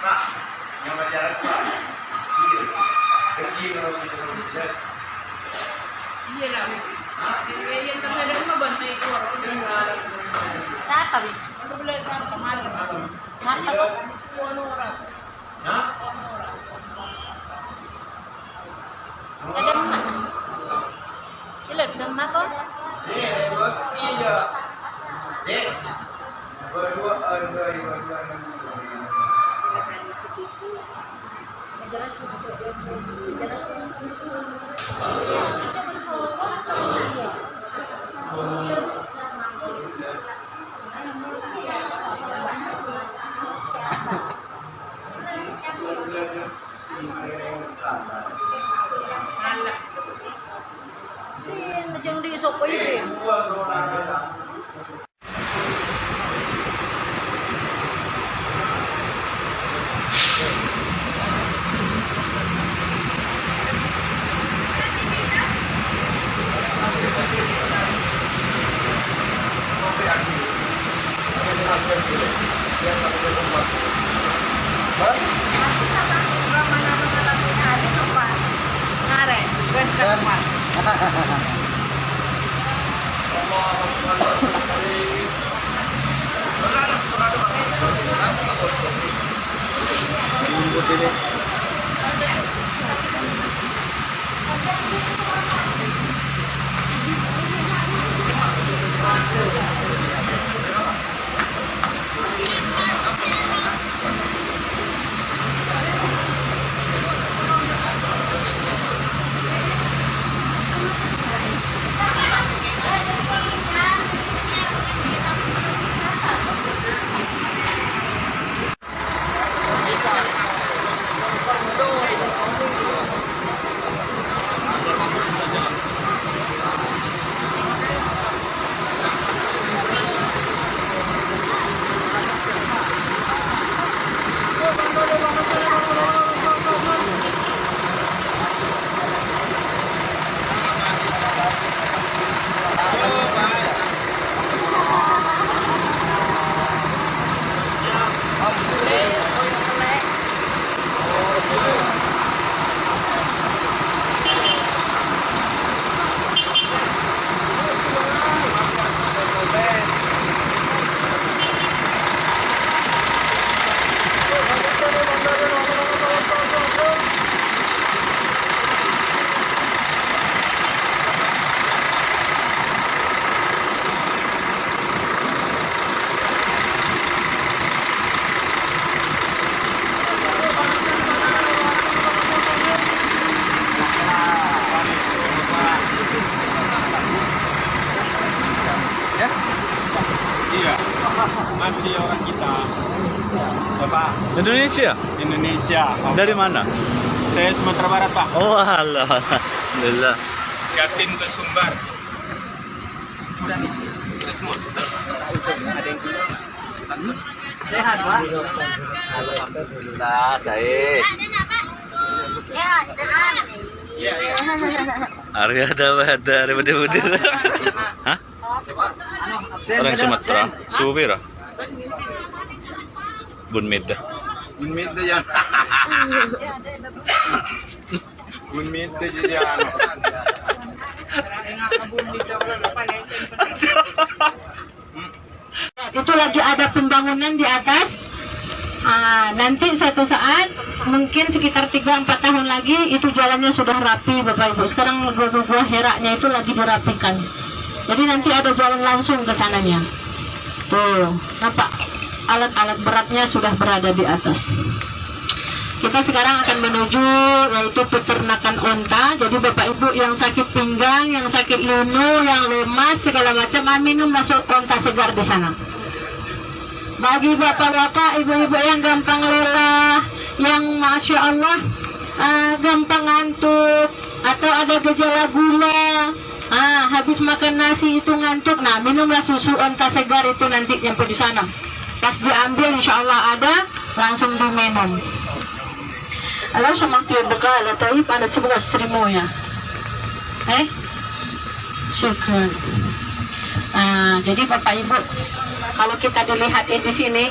Pak, yang berjalan Pak. Iya. Kecil kalau kita lihat. Iya lah. Yang terhadap mah bantai keluar. Siapa, Bi? Ano pala sa kamalan? Marta po? Ano oras? Ha? Kadang ma. Ilod, dama ko? Buat iya. Berdua. Macam di sopo ini. Masih orang kita. Bapak. Indonesia? Indonesia. Dari mana? Saya Sumatera Barat, Pak. Oh, Allah. Alhamdulillah. Jatim ke Sumbar. Udah semua. Ada yang Sehat, Pak? Alhamdulillah, saya. Sehat, Iya, iya. Arya ada muda-muda. Hah? Orang Sumatera, Subira. Bunmida. Bunmida yan. Bunmida yan. Itu lagi ada pembangunan di atas. Nanti suatu saat mungkin sekitar 3-4 tahun lagi itu jalannya sudah rapi, Bapak Ibu. Sekarang buah heraknya itu lagi dirapikan. Jadi nanti ada jalan langsung ke sananya. Tuh, nampak alat-alat beratnya sudah berada di atas. Kita sekarang akan menuju yaitu peternakan onta. Jadi Bapak Ibu yang sakit pinggang, yang sakit linu, yang lemas segala macam, minum masuk onta segar di sana. Bagi bapak-bapak, ibu-ibu yang gampang lelah, yang masya Allah gampang ngantuk, atau ada gejala gula, habis makan nasi itu ngantuk, nah minumlah susu onta segar itu nanti nyampe di sana. Pas diambil insya Allah ada, langsung diminum. Alam semakti bekal, tapi pada sebuah strimo ya. Syukur. Jadi Bapak Ibu, kalau kita dilihat di sini,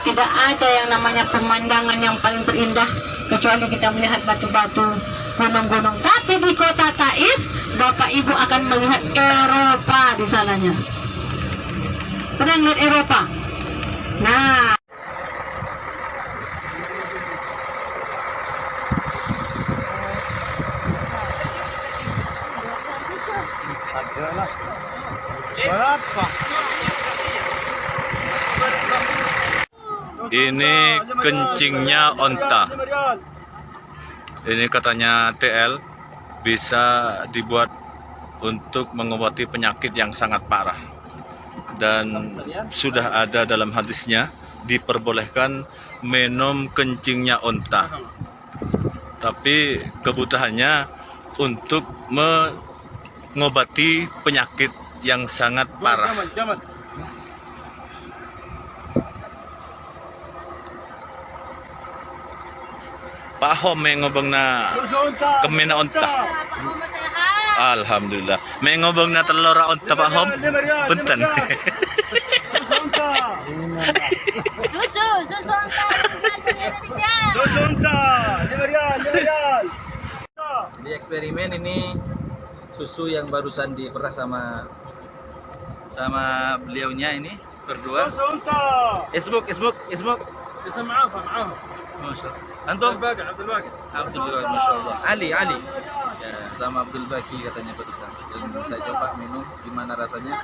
tidak ada yang namanya pemandangan yang paling terindah kecuali kita melihat batu-batu, gunung-gunung. Tapi di kota Taif, Bapak Ibu akan melihat Eropa di sananya. Pernah melihat Eropa? Nah, ini kencingnya onta. Ini katanya TL bisa dibuat untuk mengobati penyakit yang sangat parah. Dan sudah ada dalam hadisnya diperbolehkan minum kencingnya onta. Tapi kebutuhannya untuk mengobati penyakit yang sangat parah. Pak Hom may ngobang na kami na onta. Alhamdulillah. May ngobang na talora onta Pak Hom. Puntan. Susu onta. Di eksperimen ini susu yang barusan diperah sama beliaunya ini berdua. Ismuk. اسم معاهم Masya. Antum? Abdul Baqi. Abdul Baqi, Masya Allah. Ali. Ya, sama Abdul Baqi katanya barusan. Dan saya coba minum, gimana rasanya?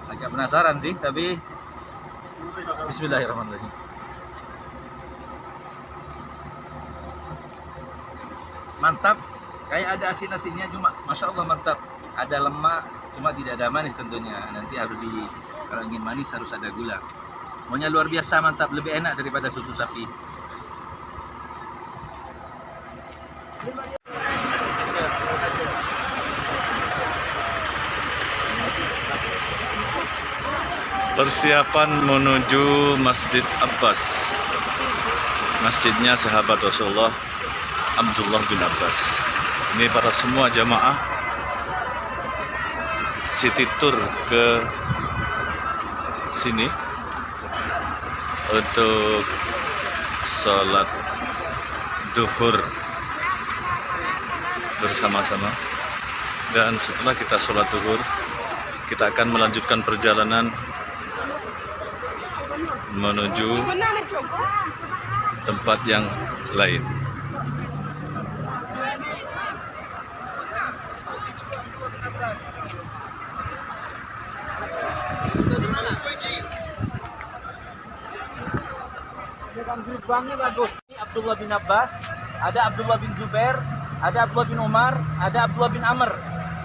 Agak penasaran sih, tapi Bismillahirrahmanirrahim. Mantap, kayak ada asin-asinnya cuma, Masya Allah mantap. Ada lemak, cuma tidak ada manis tentunya. Nanti harus kalau ingin manis harus ada gula. Pokoknya luar biasa mantap, lebih enak daripada susu sapi. Persiapan menuju Masjid Abbas. Masjidnya sahabat Rasulullah Abdullah bin Abbas. Ini para semua jamaah city tour ke sini untuk sholat duhur bersama-sama. Dan setelah kita sholat duhur, kita akan melanjutkan perjalanan menuju tempat yang lain. Gerbangnya bagus. Ini Abdullah bin Abbas, ada Abdullah bin Zubair, ada Abdullah bin Umar, ada Abdullah bin Amr.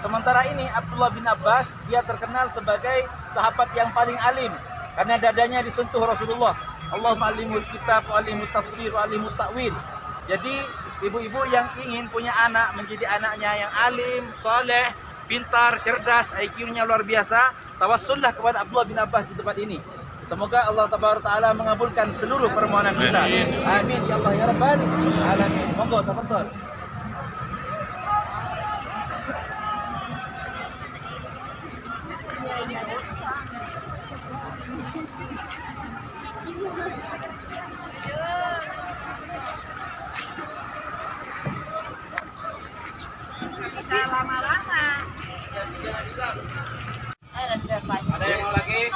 Sementara ini Abdullah bin Abbas dia terkenal sebagai sahabat yang paling alim karena dadanya disentuh Rasulullah. Allahumma alimul kitab, wa alimul tafsir, wa alimul ta'wil. Jadi ibu-ibu yang ingin punya anak menjadi anaknya yang alim, soleh, pintar, cerdas, IQ-nya luar biasa, tawassullah kepada Abdullah bin Abbas di tempat ini. Semoga Allah Taala mengabulkan seluruh permohonan kita. Amin ya Allah ya Rabbal alamin. Monggo tafadhol. Ada yang mau lagi?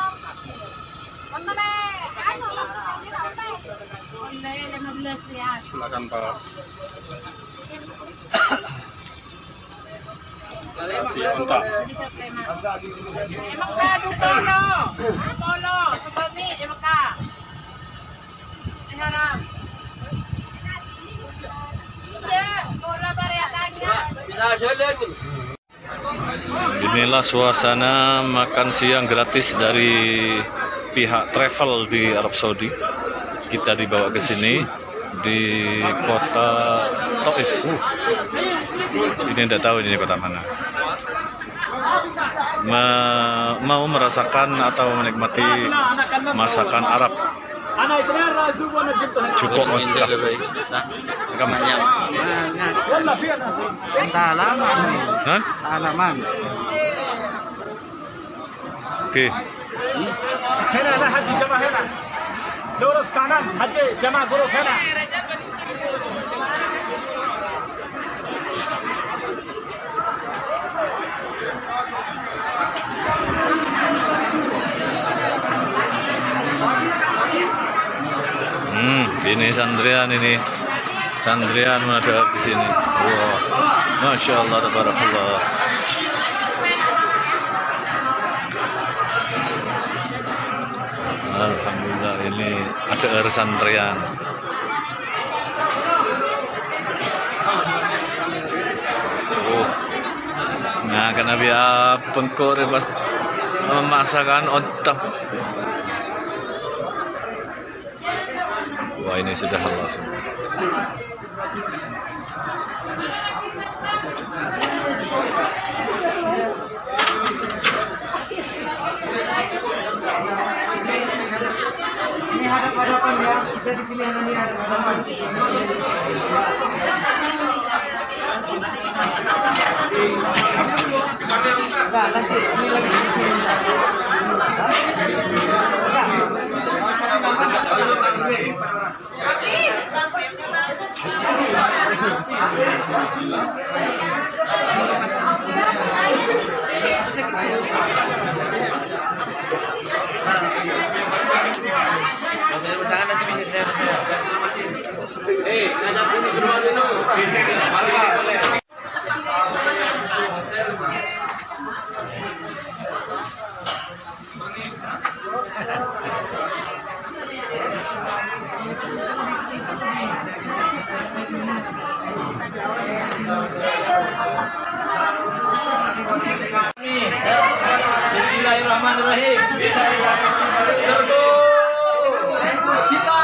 Silakan Pak. Onta. Emang kado tolo, sebami emang ka. Harap. Iya, bola variakannya. Bisa jalan. Inilah suasana makan siang gratis dari pihak travel di Arab Saudi. Kita dibawa ke sini di kota Taif. Ini tidak tahu ini kota mana. Mau merasakan atau menikmati masakan Arab. Cukup mantap. Halaman. Oke. lurus kanan, Haji Jamaah Guru kanan. Ini sandrian ini. Sandrian mendadak di sini. Wow. Masya Allah, tabarakallah. Alhamdulillah ini ada air sandrian. Nah, karena biar pengkor pas memaksakan otak. Wah, ini sudah halal semua. Ini hadap-hadapan ya, kita di sini ini hadap-hadapan. Enggak, nanti ini lagi di sini. Bismillahirrahmanirrahim. Serbu. Sita.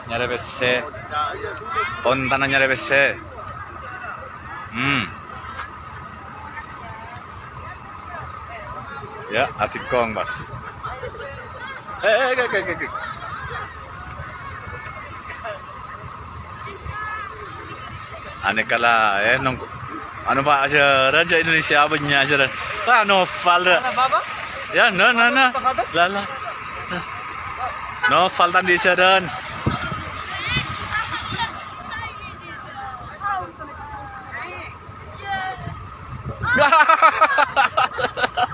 Nyari BC. Ontan nyari BC. Ya, atikong bas. Aneh kala, nung ano ba aja Raja Indonesia abenya aja. Novel. Ya, no. Lala. Novel tadi jaran.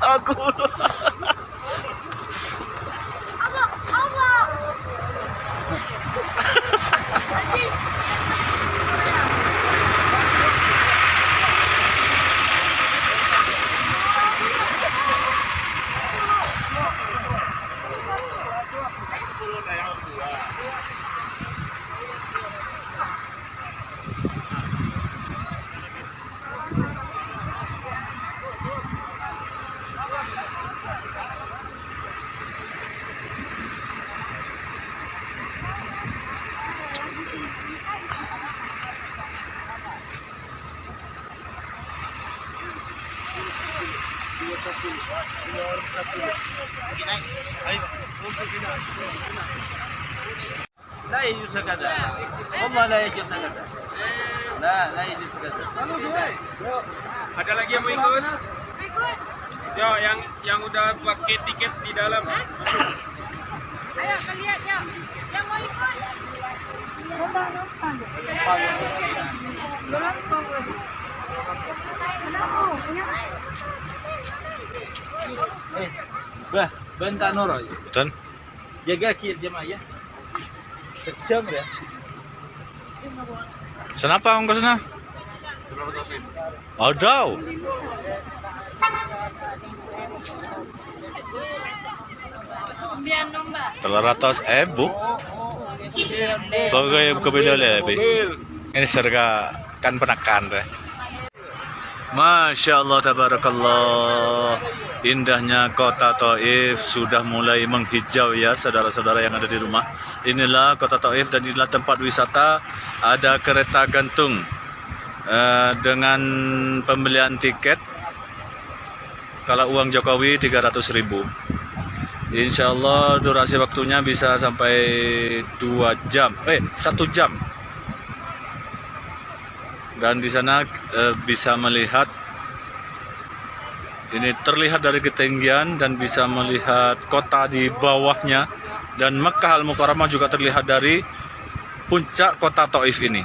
Aku. لا يجوز هكذا والله لا يجوز هكذا لا يجوز هكذا Ada lagi yang mau ikut? Yo, yang udah pakai tiket di dalam. Ayo kalian yang mau ikut. Bah, bentar Noro. Dan Jaga kir jemaah ya. Kejam ya. kenapa ongkosnya? Ada. Biar nombor. 300,000. Bagai kebeda lebih. Ini serga kan penakan deh. Masya Allah, tabarakallah. Indahnya kota Taif sudah mulai menghijau ya saudara-saudara yang ada di rumah. Inilah kota Taif dan inilah tempat wisata. Ada kereta gantung dengan pembelian tiket. Kalau uang Jokowi 300.000. Insya Allah durasi waktunya bisa sampai 1 jam. Dan di sana bisa melihat, ini terlihat dari ketinggian dan bisa melihat kota di bawahnya, dan Mekkah Al-Mukarramah juga terlihat dari puncak kota Taif ini.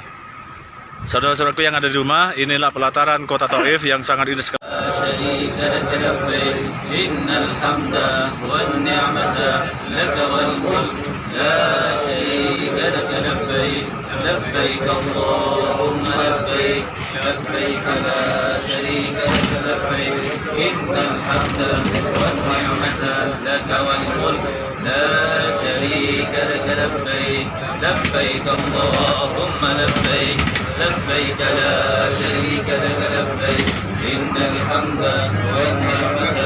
Saudara-saudaraku yang ada di rumah, inilah pelataran kota Taif yang sangat indah sekali. لبيك اللهم لبيك لبيك لا شريك لك لبيك إن الحمد والنعمة لك والملك لا شريك لك لبيك لبيك اللهم لبيك لبيك لا شريك لك لبيك إن الحمد والنعمة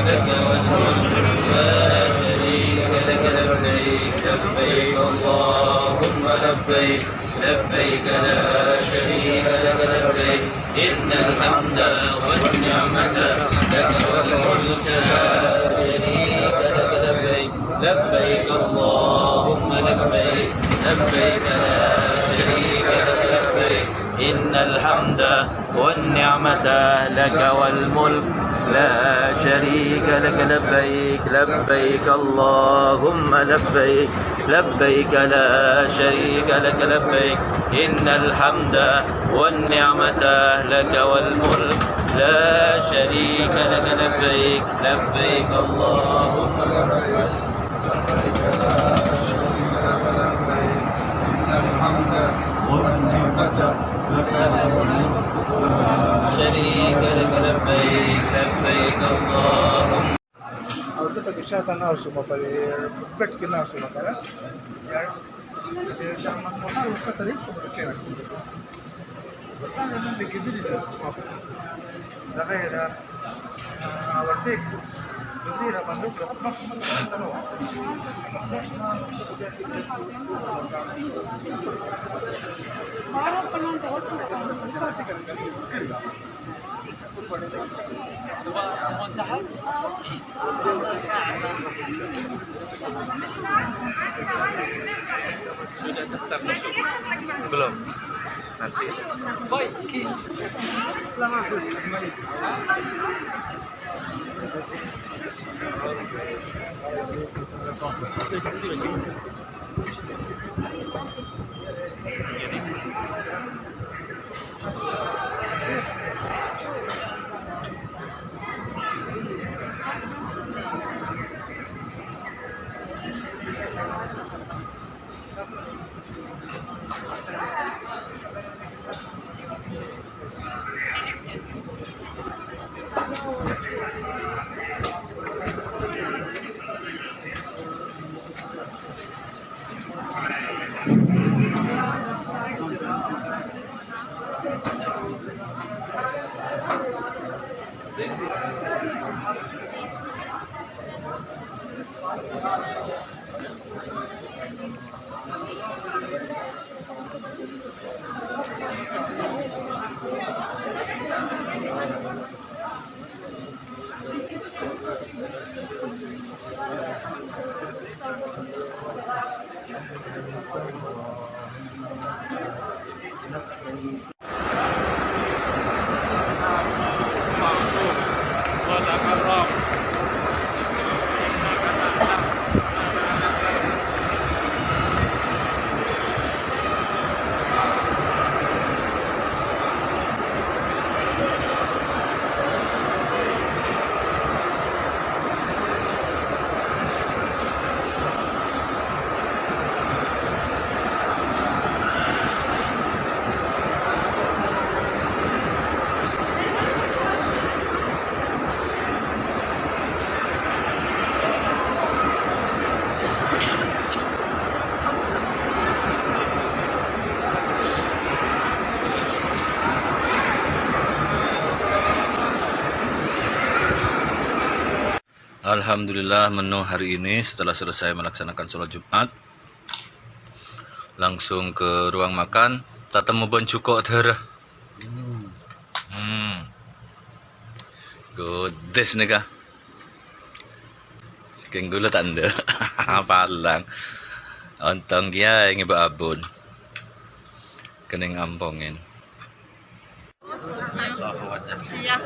لك والملك لا شريك لك لبيك لبيك اللهم لبيك لبيك لا شريك لك لبيك إن الحمد والنعمة لك والملك لا شريك لك لبيك لبيك اللهم لبيك لبيك لا شريك لك لبيك إن الحمد والنعمة لك والملك لا شريك لك لبيك لبيك اللهم لبيك لبيك لا شريك لك لبيك إن الحمد والنعمة لك والملك لا شريك لك لبيك لبيك اللهم شريك لك لبيك لبيك اللهم Harusnya pakai syatan harus cuma pakai back kena semua kan? Ya, jangan mahal lupa sering cuma kena. Betul memang bikin ini dah apa sih? Dah kayak dah awal cek, jadi dah bandung berapa sana? Baru penonton Belum. Nanti. Boy, kiss. وتقرب. Alhamdulillah, menu hari ini setelah selesai melaksanakan sholat Jumat langsung ke ruang makan. Tatemu bon cuko darah. Godes nih kah? Kenggula tanda. Palang. Ontong kia yang ibu abun. Kening ampongin. Siap.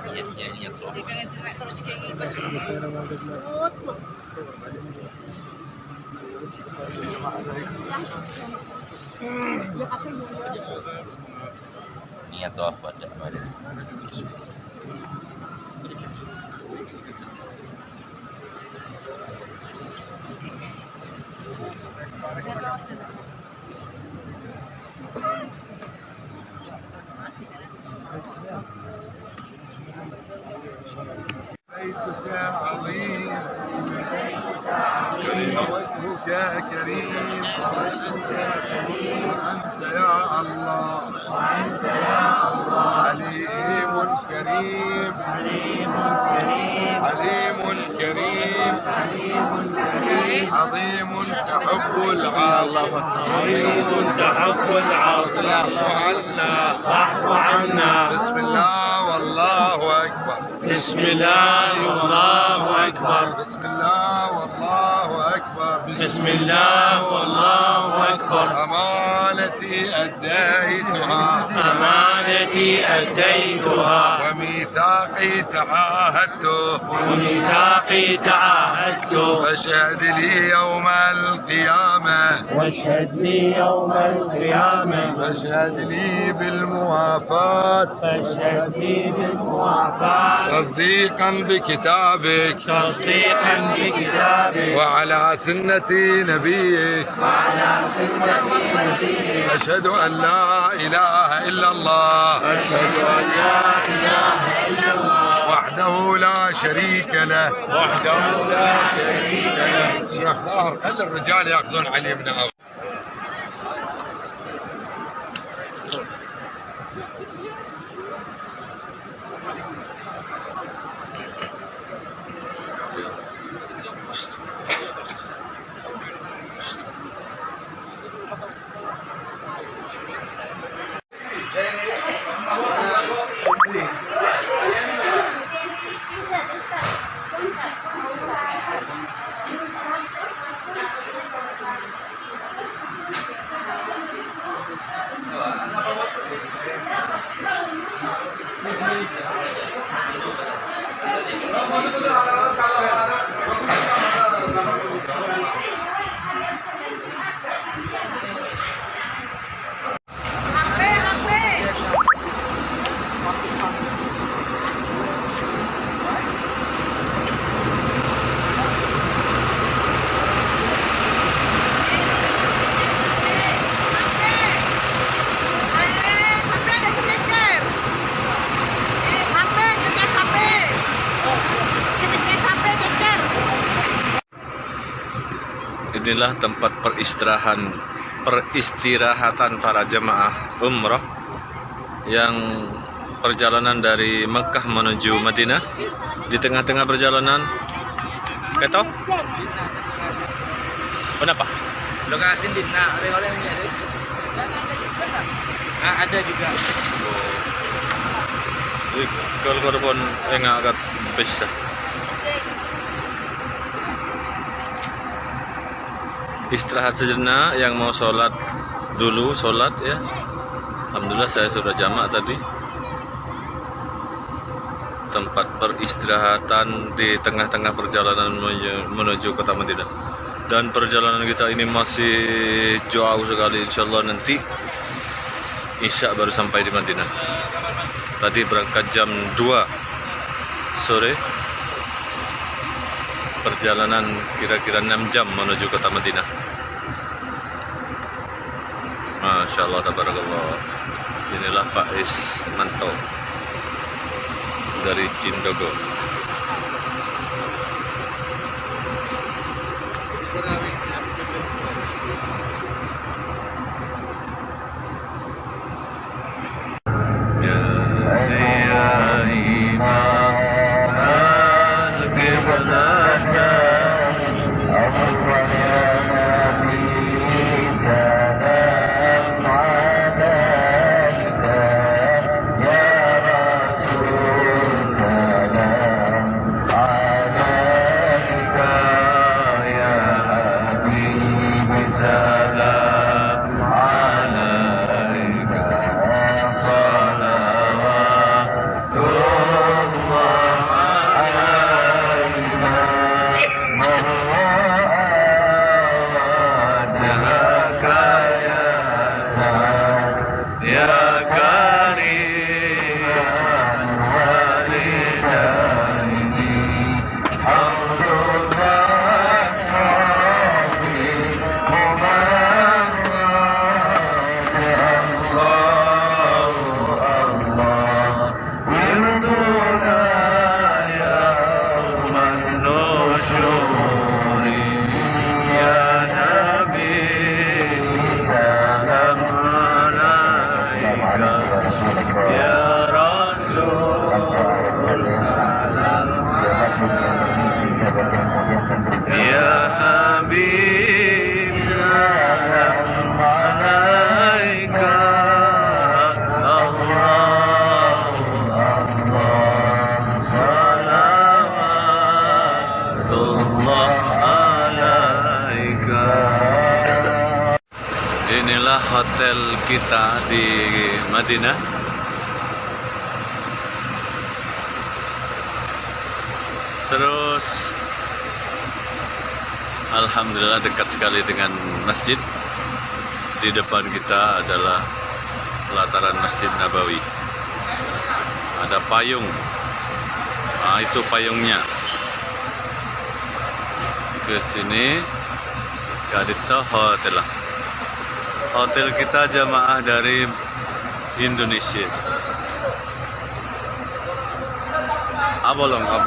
Terus kayak gitu. Niat doa buat بيتك عظيم وجهك كريم أنت يا الله عليم كريم عليم كريم عظيم تحب العافية عظيم تحب العافية واعف عنا. بسم الله والله أكبر بسم الله والله أكبر. بسم الله والله أكبر بسم الله والله أكبر. أمانتي أديتها أمانتي أديتها وميثاقي تعاهدته وميثاقي تعاهدته. فاشهد لي يوم القيامة واشهد لي يوم القيامة. فاشهد لي بالموافاة فاشهد لي بالموافاة تصديقا بكتابك تصديقا بكتابك وعلى سنة نبيك وعلى سنة نبيك. أشهد أن لا إله إلا الله أشهد أن لا إله إلا الله وحده لا شريك له وحده لا شريك له. شيخ ظاهر خلي الرجال ياخذون علي بن أبي Inilah tempat peristirahatan para jemaah umrah yang perjalanan dari Mekah menuju Madinah. Di tengah-tengah perjalanan, ketok? Kenapa? Lokasi di oleh-olehnya ada juga. Kalau korban agak besar. Istirahat sejenak, yang mau sholat dulu sholat ya. Alhamdulillah saya sudah jamak tadi. tempat peristirahatan di tengah-tengah perjalanan menuju kota Madinah. Dan perjalanan kita ini masih jauh sekali, insya Allah nanti Isya baru sampai di Madinah. Tadi berangkat jam 2 sore, perjalanan kira-kira 6 jam menuju kota Madinah. Masya Allah, tabarakallah. Inilah Pak Ismanto dari Cindogo. Inilah hotel kita di Madinah. Terus alhamdulillah dekat sekali dengan masjid. Di depan kita adalah pelataran Masjid Nabawi. Ada payung. Nah, itu payungnya. Ke sini Kadito hotel lah. Hotel kita jamaah dari Indonesia. Abolong ab.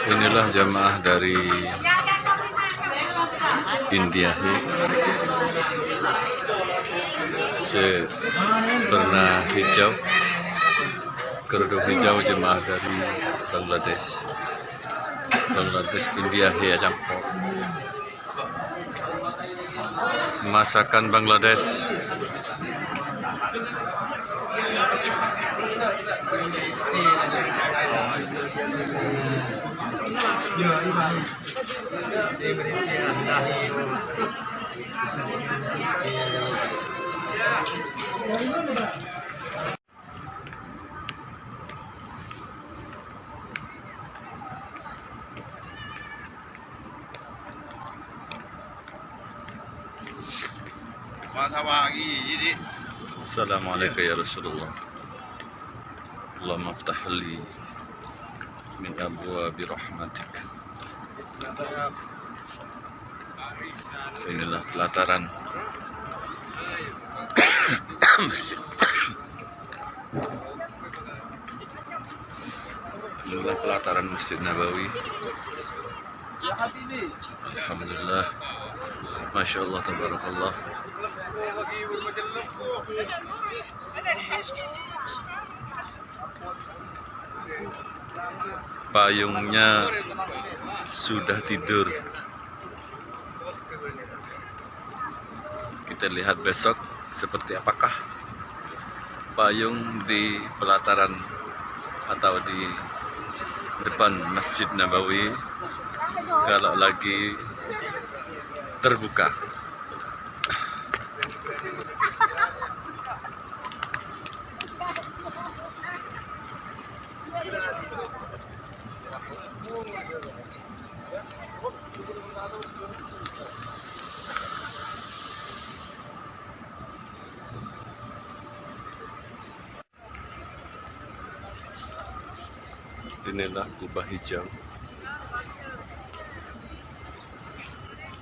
Inilah jamaah dari India. Berna hijau, kerudung hijau jemaah dari Bangladesh. India ya campur. Masakan Bangladesh. Assalamualaikum ya Rasulullah. Allahumma aftah li min abwabi rahmatik. Inilah pelataran Masjid. Inilah pelataran Masjid Nabawi. Alhamdulillah. Masya Allah, tabarakallah. Payungnya sudah tidur. Kita lihat besok seperti apakah payung di pelataran atau di depan Masjid Nabawi kalau lagi terbuka. Inilah kubah hijau.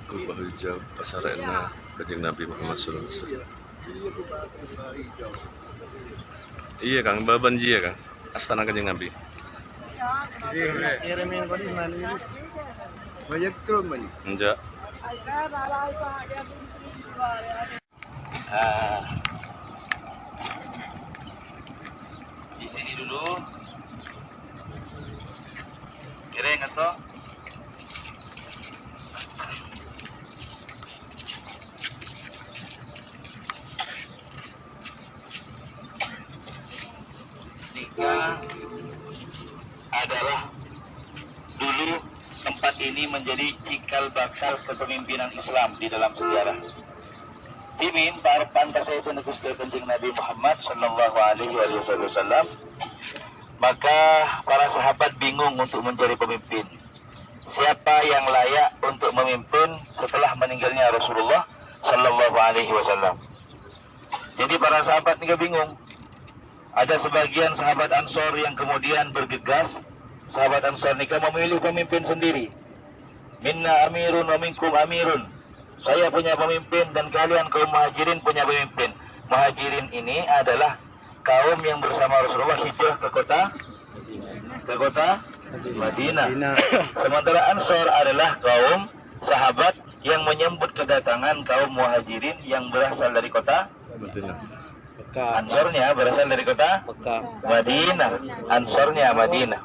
Kubah hijau Asarena Kanjeng Nabi Muhammad SAW. Iya Kang, Babanji ya Kang, Astana Kanjeng Nabi. Enggak. Di sini dulu. Kering atau? Nikah adalah dulu tempat ini menjadi cikal bakal kepemimpinan Islam di dalam sejarah. Timin parapan saya itu Gusti Kanjeng Nabi Muhammad sallallahu alaihi wasallam. Maka para sahabat bingung untuk menjadi pemimpin. Siapa yang layak untuk memimpin setelah meninggalnya Rasulullah sallallahu alaihi wasallam. Jadi para sahabat ini bingung. Ada sebagian sahabat Ansor yang kemudian bergegas. Sahabat Ansor ini memilih pemimpin sendiri. Minna amirun wa minkum amirun. Saya punya pemimpin dan kalian kaum Muhajirin punya pemimpin. Muhajirin ini adalah kaum yang bersama Rasulullah hijrah ke kota Madinah. Sementara Ansor adalah kaum sahabat yang menyambut kedatangan kaum Muhajirin yang berasal dari kota Madinah. Ansornya berasal dari kota Madinah. Ansornya Madinah.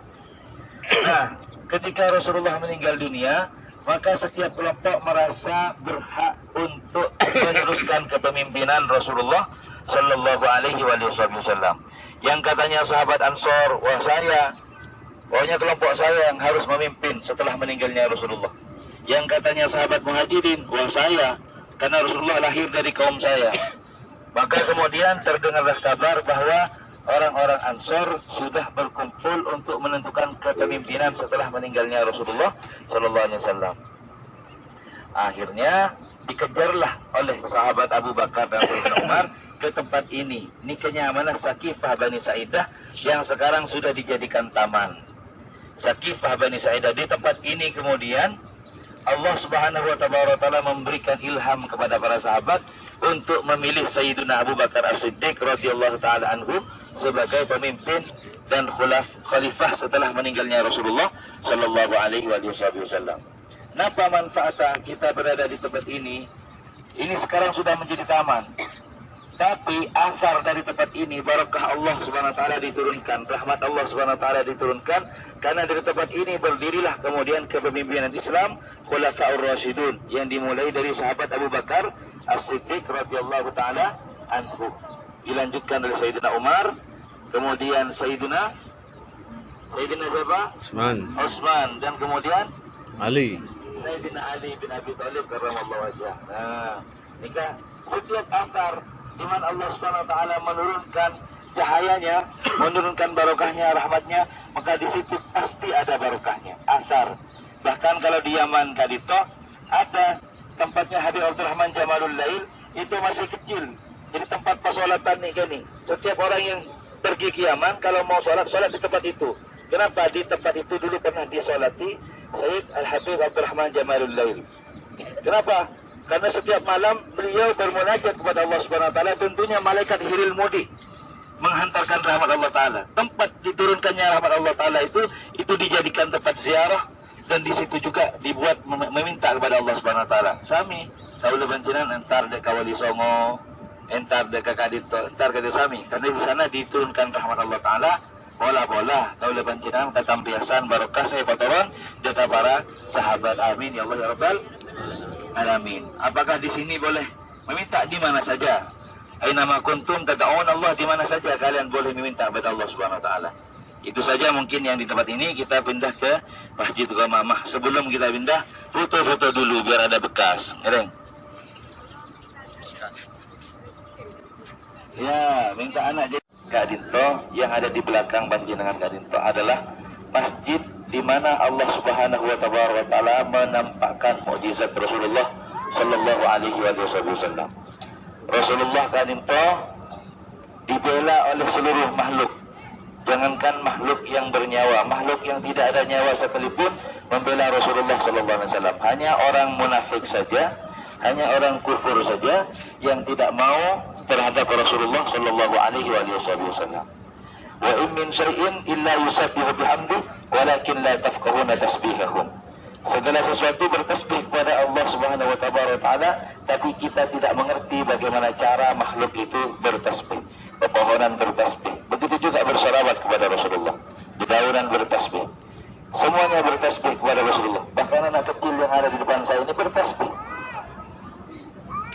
Nah, ketika Rasulullah meninggal dunia, maka setiap kelompok merasa berhak untuk meneruskan kepemimpinan Rasulullah Sallallahu Alaihi Wasallam. Yang katanya sahabat Ansor, wah saya, pokoknya kelompok saya yang harus memimpin setelah meninggalnya Rasulullah. Yang katanya sahabat Muhajirin, wah saya, karena Rasulullah lahir dari kaum saya. Maka kemudian terdengarlah kabar bahwa orang-orang Ansor sudah berkumpul untuk menentukan kepemimpinan setelah meninggalnya Rasulullah Sallallahu Alaihi Wasallam. Akhirnya dikejarlah oleh sahabat Abu Bakar dan Umar ke tempat ini. Ini kenyamanan Sakifah Bani Sa'idah yang sekarang sudah dijadikan taman. Sakifah Bani Sa'idah, di tempat ini kemudian Allah Subhanahu wa Ta'ala memberikan ilham kepada para sahabat untuk memilih Sayyidina Abu Bakar As-Siddiq radhiyallahu taala anhu sebagai pemimpin dan khalifah setelah meninggalnya Rasulullah sallallahu alaihi wasallam. Napa manfaatnya kita berada di tempat ini? Ini sekarang sudah menjadi taman. Tapi asar dari tempat ini barakah Allah Subhanahu wa taala diturunkan, rahmat Allah Subhanahu wa taala diturunkan karena dari tempat ini berdirilah kemudian kepemimpinan Islam Khulafaur Rasyidun yang dimulai dari sahabat Abu Bakar As-Siddiq radhiyallahu taala anhu. Dilanjutkan dari Sayyidina Umar, kemudian Sayyidina siapa? Utsman dan kemudian Ali. Sayyidina Ali bin Abi Thalib karramallahu wajhah. Nah, nikah setiap asar di mana Allah Subhanahu wa taala menurunkan cahayanya, menurunkan barokahnya, rahmatnya, maka di situ pasti ada barokahnya. Asar. Bahkan kalau di Yaman Kadito ada tempatnya Habib Abdurrahman Jamalul Lail, itu masih kecil. Jadi tempat pesolatan nih. Setiap orang yang pergi ke Yaman kalau mau sholat di tempat itu. Kenapa? Di tempat itu dulu pernah disolati Sayyid Al-Habib Abdurrahman Jamalul Lail. Kenapa? Karena setiap malam beliau bermunajat kepada Allah Subhanahu wa taala, tentunya malaikat Hiril Mudi menghantarkan rahmat Allah taala. Tempat diturunkannya rahmat Allah taala itu dijadikan tempat ziarah, dan di situ juga dibuat meminta kepada Allah Subhanahu wa taala. Sami saula banjinan entar dek Wali Songo, entar dek Kadito, entar ke sami. Karena di sana diturunkan rahmat Allah taala. Bola-bola saula banjinan katampiasan barokah saya kotoran data para sahabat. Amin ya Allah ya Rabbal alamin. Apakah di sini boleh meminta di mana saja? Ainama kuntum tad'un Allah, di mana saja kalian boleh meminta kepada Allah Subhanahu wa taala. Itu saja mungkin yang di tempat ini. Kita pindah ke Masjid Ghamamah. Sebelum kita pindah, foto-foto dulu biar ada bekas. Ngereng. Ya, minta anak jadi Kak Dinto. Yang ada di belakang panjenengan Kak Dinto adalah masjid di mana Allah Subhanahu wa taala menampakkan mukjizat Rasulullah sallallahu alaihi wasallam. Rasulullah Kak Dinto dibela oleh seluruh makhluk. Jangankan makhluk yang bernyawa, makhluk yang tidak ada nyawa sekalipun membela Rasulullah sallallahu alaihi wasallam. Hanya orang munafik saja, hanya orang kufur saja yang tidak mau terhadap Rasulullah sallallahu alaihi wasallam. Wa in min syai'in illa yusabbihu bihamdi walakin la tafqahuna tasbihahum. Segala sesuatu bertasbih kepada Allah Subhanahu wa taala, tapi kita tidak mengerti bagaimana cara makhluk itu bertasbih. Pepohonan bertasbih, begitu juga bersalawat kepada Rasulullah. Dedaunan bertasbih. Semuanya bertasbih kepada Rasulullah. Bahkan anak kecil yang ada di depan saya ini bertasbih.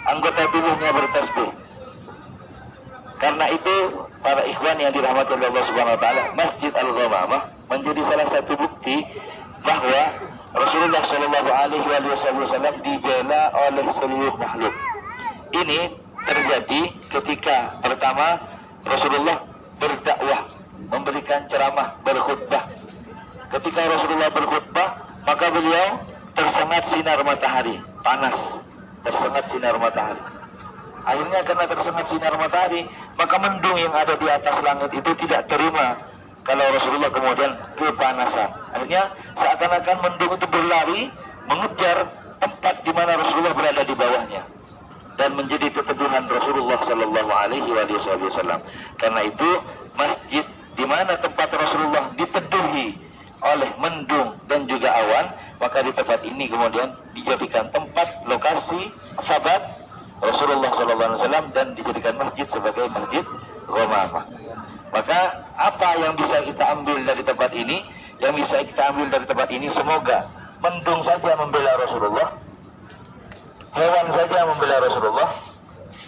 Anggota tubuhnya bertasbih. Karena itu para ikhwan yang dirahmati oleh Allah Subhanahu wa taala, Masjid Al-Ghamamah menjadi salah satu bukti bahwa Rasulullah Shallallahu Alaihi Wasallam dibela oleh seluruh makhluk. Ini terjadi ketika pertama Rasulullah berdakwah, memberikan ceramah, berkhutbah. Ketika Rasulullah berkhutbah, maka beliau tersengat sinar matahari, panas, tersengat sinar matahari. Akhirnya karena tersengat sinar matahari, maka mendung yang ada di atas langit itu tidak terima kalau Rasulullah kemudian kepanasan. Akhirnya seakan-akan mendung itu berlari mengejar tempat di mana Rasulullah berada di bawahnya, dan menjadi keteduhan Rasulullah Sallallahu Alaihi Wasallam. Karena itu masjid di mana tempat Rasulullah diteduhi oleh mendung dan juga awan, maka di tempat ini kemudian dijadikan tempat lokasi sabat Rasulullah Sallallahu Alaihi Wasallam dan dijadikan masjid sebagai Masjid Ghamamah. Maka apa yang bisa kita ambil dari tempat ini? Yang bisa kita ambil dari tempat ini, semoga mendung saja membela Rasulullah, hewan saja membela Rasulullah,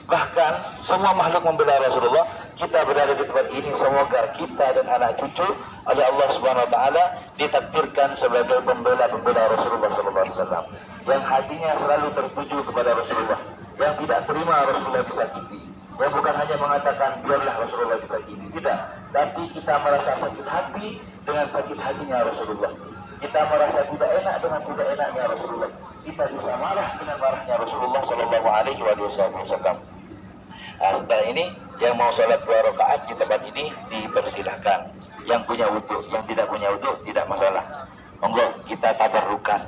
bahkan semua makhluk membela Rasulullah. Kita berada di tempat ini, semoga kita dan anak cucu oleh Allah Subhanahu wa taala ditakdirkan sebagai pembela-pembela Rasulullah sallallahu alaihi wasallam, yang hatinya selalu tertuju kepada Rasulullah, yang tidak terima Rasulullah disakiti. Ya, bukan hanya mengatakan biarlah Rasulullah disakiti, tidak, tapi kita merasa sakit hati dengan sakit hatinya Rasulullah. Kita merasa tidak enak dengan tidak enaknya Rasulullah. Kita bisa marah dengan marahnya Rasulullah Sallallahu Alaihi Wasallam. Setelah ini, yang mau sholat 2 rakaat di tempat ini dipersilahkan. Yang punya wudhu, yang tidak punya wudhu tidak masalah. Monggo kita tabarrukan.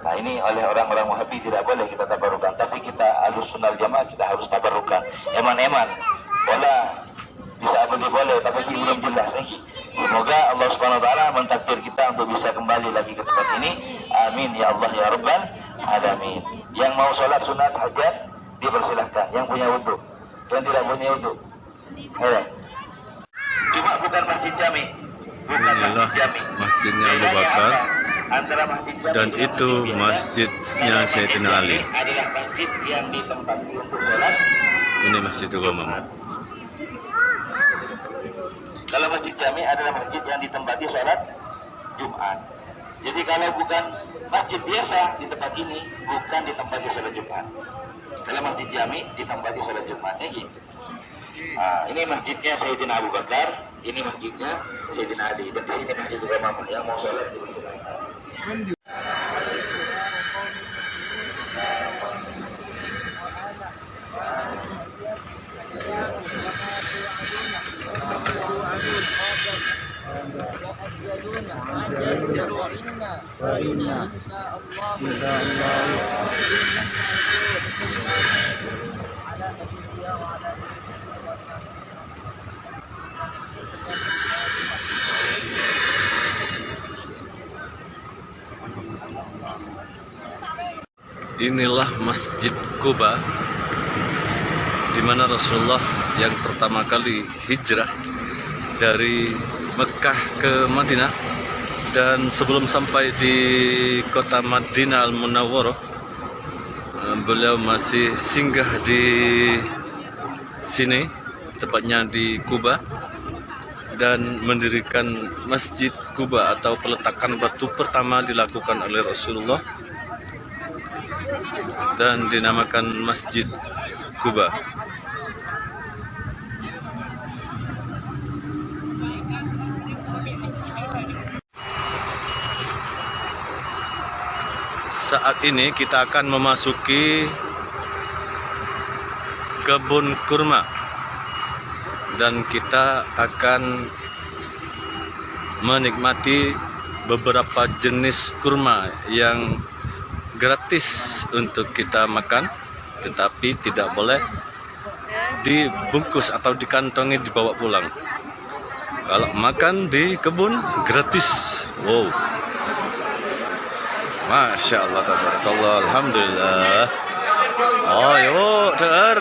Nah, ini oleh orang-orang Wahabi tidak boleh kita tabarrukan, tapi kita Ahlussunnah Jamaah kita harus tabarrukan. Eman-eman, bisa boleh, tapi belum jelas. Semoga Allah Subhanahu wa taala mentakdir kita untuk bisa kembali lagi ke tempat ini. Amin ya Allah ya Rabbal alamin. Yang mau sholat sunat hajat dipersilahkan, yang punya wudhu. Yang tidak punya wudhu, cuma bukan masjid jami, bukan masjid jami. Masjidnya Abu Bakar, dan itu masjidnya Sayyidina Ali. Adalah masjid yang ditempati untuk sholat. Ini Masjid Ghamamah. Kalau masjid jami adalah masjid yang ditempati sholat Jumat. Jadi kalau bukan masjid biasa di tempat ini, bukan ditempati sholat Jumat. Kalau masjid jami ditempati sholat Jumat. Ini masjidnya Sayyidina Abu Bakar, ini masjidnya Sayyidina Ali, dan di sini Masjid Ghamamah. Yang mau sholat di sini. Wa inna insya Allah Inilah Masjid Quba, di mana Rasulullah yang pertama kali hijrah dari Mekah ke Madinah, dan sebelum sampai di kota Madinah Al-Munawwarah, beliau masih singgah di sini, tepatnya di Quba, dan mendirikan Masjid Quba atau peletakan batu pertama dilakukan oleh Rasulullah dan dinamakan Masjid Quba. Saat ini kita akan memasuki kebun kurma dan kita akan menikmati beberapa jenis kurma yang gratis untuk kita makan, tetapi tidak boleh dibungkus atau dikantongi dibawa pulang. Kalau makan di kebun gratis. Wow, Masya Allah, tabarakallah, alhamdulillah. Oh yuk der.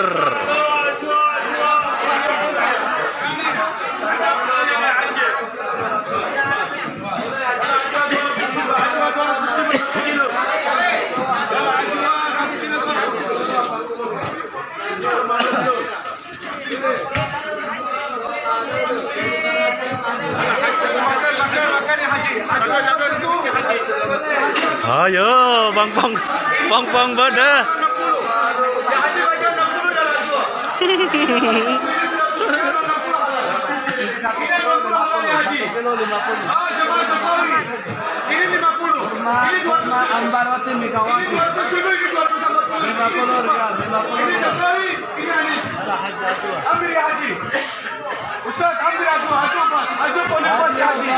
Ayo, bang pada. Ini 50. Kurma Ambarwati Megawati. 50 rial, 50 rial. Ini Anis. Ambil ya Haji. Ustaz, ambil aku Pak. Aku boleh buat Haji.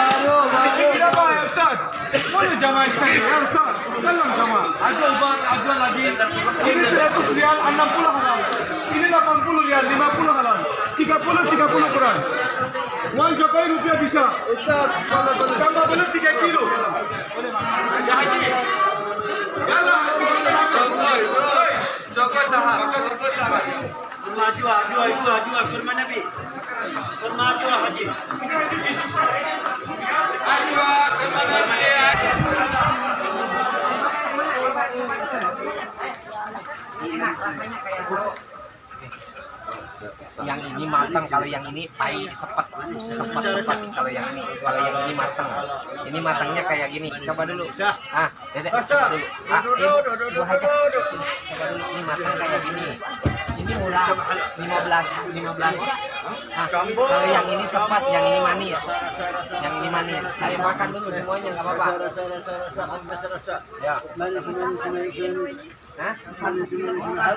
Ini berapa ya Ustaz? Boleh jamaah Ustaz ya Ustaz. Tolong jamaah. Ajuan lagi. Ini 100 rial, 60 halal. Ini 80 rial, 50 halal. 30 kurang. Uang Jokowi rupiah bisa. Ustaz, tambah belum 3 kilo. Ya Haji. Yalah. Jokowi tahan. Maju, kurma Nabi. Kurma Haji. Kurma Nabi. Enak rasanya kayak yang ini matang, kalau yang ini pahit, sepet kalau yang ini matang. Ini matangnya kayak gini. Coba dulu. Dedek, coba dulu. Coba dulu. Ini matang kayak gini. Ini murah 15. Kalau yang ini sepet, yang ini manis. Saya makan dulu semuanya, nggak apa-apa. Ya.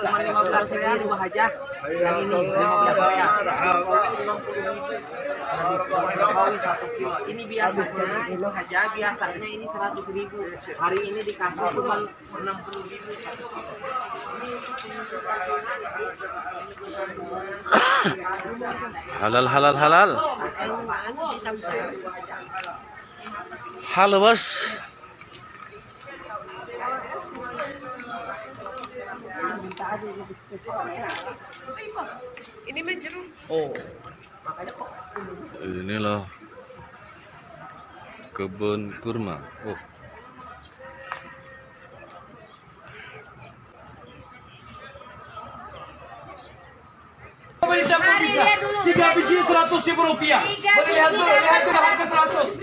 Cuma 15 rial dua aja. Yang ini 15 rial. Jokowi 1 kilo. Ini biasanya itu aja, biasanya ini 100.000. Hari ini dikasih cuma 60.000. Halal. Halo bos. Ini mah jeruk. Inilah kebun kurma. Boleh campur bisa. 3 biji 100.000 rupiah. Boleh lihat dulu, sudah harga 100.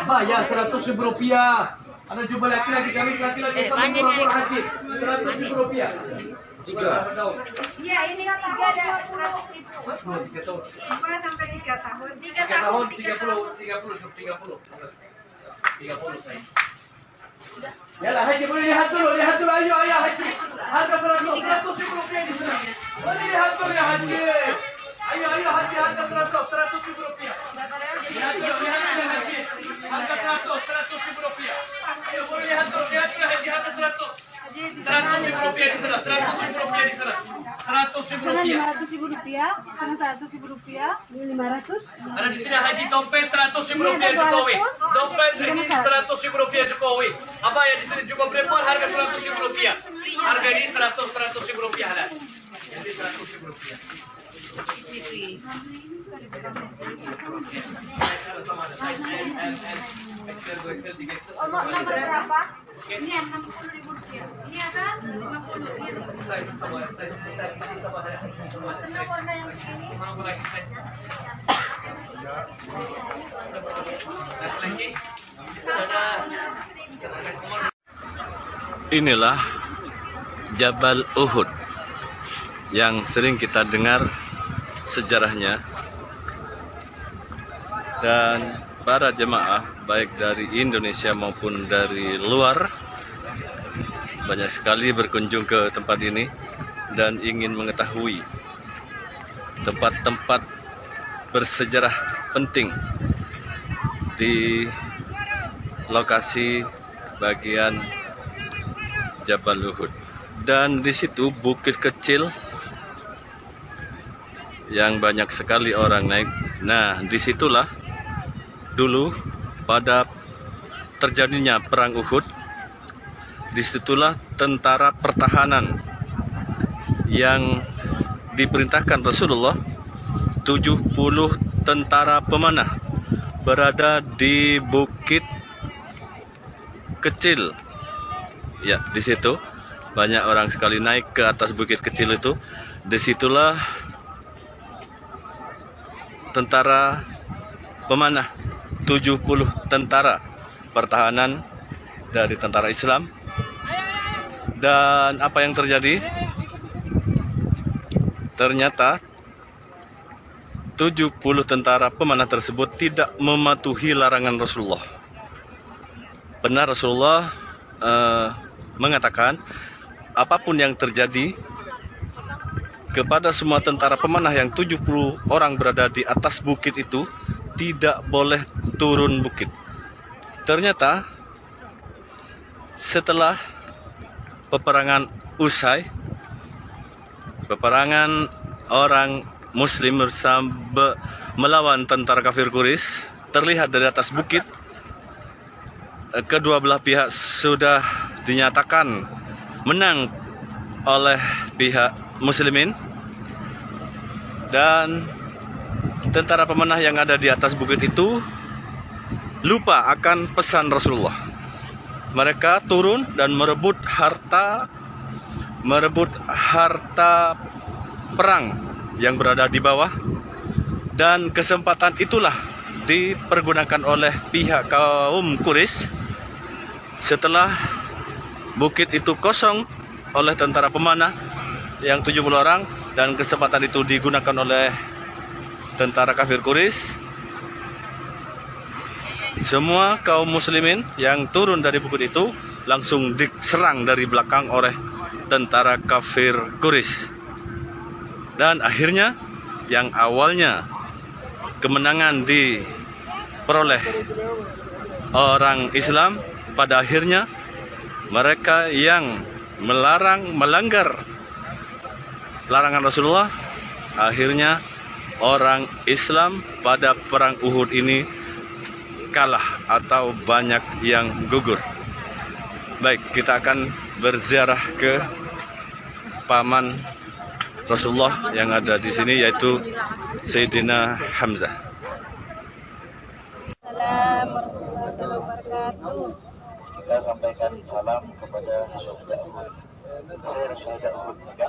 Bayar 100.000 rupiah. Ada jumlah laki-laki kami laki-laki sama murah haji. 100.000 rupiah. 3. Iya, ini 3 ada 100.000. 3 tahun. 5 sampai 3 tahun. 3 tahun 30 size. Yalah haji, boleh lihat dulu, ayo haji. Harga 100.000 rupiah di sana. Boleh lihat dulu ya haji. Ayo haji, harga 100.000 rupiah. Lihat dulu haji. Harga 100.000 rupiah. Ayo boleh lihat dulu haji, harga 100.000 rupiah di sana. 100.000 rupiah di sana. Rupiah. Sana 100.000 rupiah. Ini 500. Ada di sini Haji Dompet 100.000 rupiah Jokowi. Dompet ini 100.000 rupiah Jokowi. Apa ya di sini juga perempuan harga 100.000 rupiah. Harga ini 100.000 rupiah lah. Jadi 100.000 rupiah. Nomor berapa? Ini 60.000 rupiah. Ini atas 50. Warna yang ini. Inilah Jabal Uhud yang sering kita dengar sejarahnya, dan para jemaah baik dari Indonesia maupun dari luar banyak sekali berkunjung ke tempat ini dan ingin mengetahui tempat-tempat bersejarah penting di lokasi bagian Jabal Uhud. Dan di situ bukit kecil yang banyak sekali orang naik. Nah, disitulah dulu pada terjadinya perang Uhud, disitulah tentara pertahanan yang diperintahkan Rasulullah, 70 tentara pemanah berada di bukit kecil. Ya, di situ banyak orang sekali naik ke atas bukit kecil itu. Disitulah tentara pemanah, 70 tentara pertahanan dari tentara Islam. Dan apa yang terjadi? Ternyata 70 tentara pemanah tersebut tidak mematuhi larangan Rasulullah. Benar Rasulullah mengatakan apapun yang terjadi kepada semua tentara pemanah yang 70 orang berada di atas bukit itu tidak boleh turun bukit. Ternyata setelah peperangan usai, peperangan orang Muslim bersama melawan tentara kafir Quraisy, terlihat dari atas bukit kedua belah pihak sudah dinyatakan menang oleh pihak Muslimin, dan tentara pemanah yang ada di atas bukit itu lupa akan pesan Rasulullah. Mereka turun dan merebut harta perang yang berada di bawah, dan kesempatan itulah dipergunakan oleh pihak kaum Quraisy setelah bukit itu kosong oleh tentara pemanah yang 70 orang, dan kesempatan itu digunakan oleh tentara kafir Quraisy. Semua kaum muslimin yang turun dari bukit itu langsung diserang dari belakang oleh tentara kafir Quraisy. Dan akhirnya yang awalnya kemenangan diperoleh orang Islam, pada akhirnya mereka yang melanggar larangan Rasulullah, akhirnya orang Islam pada perang Uhud ini kalah atau banyak yang gugur. Baik, kita akan berziarah ke paman Rasulullah yang ada di sini, yaitu Sayyidina Hamzah. Assalamualaikum warahmatullahi wabarakatuh. Kita sampaikan salam kepada syuhada Uhud. Saya syuhada Uhud juga.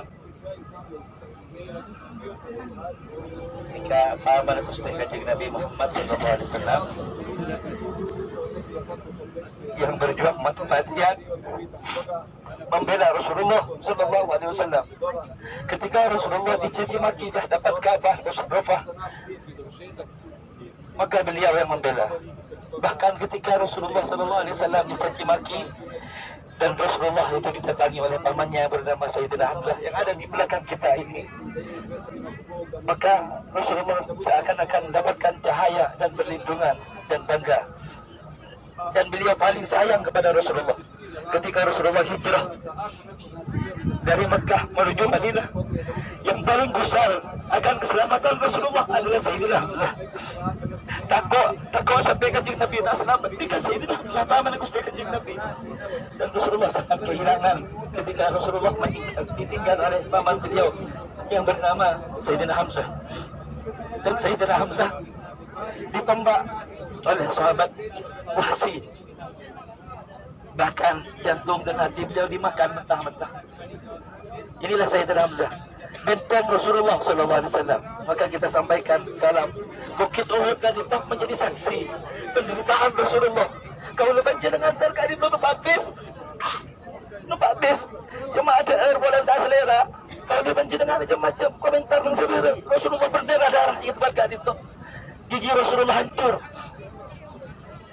Jika paman Gusti Kanjeng Nabi Muhammad SAW yang berjuang mati-matian membela Rasulullah SAW, ketika Rasulullah dicaci maki di hadapan Ka'bah Musdalifah, maka beliau yang membela. Bahkan ketika Rasulullah SAW dicaci maki dan Rasulullah itu didatangi oleh pamannya bernama Sayyidina Hamzah yang ada di belakang kita ini, maka Rasulullah seakan-akan mendapatkan cahaya dan perlindungan dan bangga. Dan beliau paling sayang kepada Rasulullah ketika Rasulullah hijrah dari Mekah menuju Madinah. yang paling besar akan keselamatan Rasulullah adalah Sayyidina Hamzah. Takut sampai kanjeng Nabi tak selamat ketika Sayyidina Hamzah paman Gusti kanjeng Nabi. Dan Rasulullah sangat kehilangan ketika Rasulullah ditinggal oleh paman beliau yang bernama Sayyidina Hamzah. Dan Sayyidina Hamzah ditembak oleh sahabat Wahsi. Bahkan jantung dan hati beliau dimakan mentah-mentah. Inilah Sayyidina Hamzah, benteng Rasulullah SAW. Maka kita sampaikan salam. Bukit Uhud kadipok menjadi saksi penderitaan Rasulullah. Kau lepas jenengan terkait itu numpak bis. Cuma ada air bola tak selera. Kau lepas jenengan macam-macam komentar yang selera. Rasulullah berdarah-darah itu pada itu. Gigi Rasulullah hancur.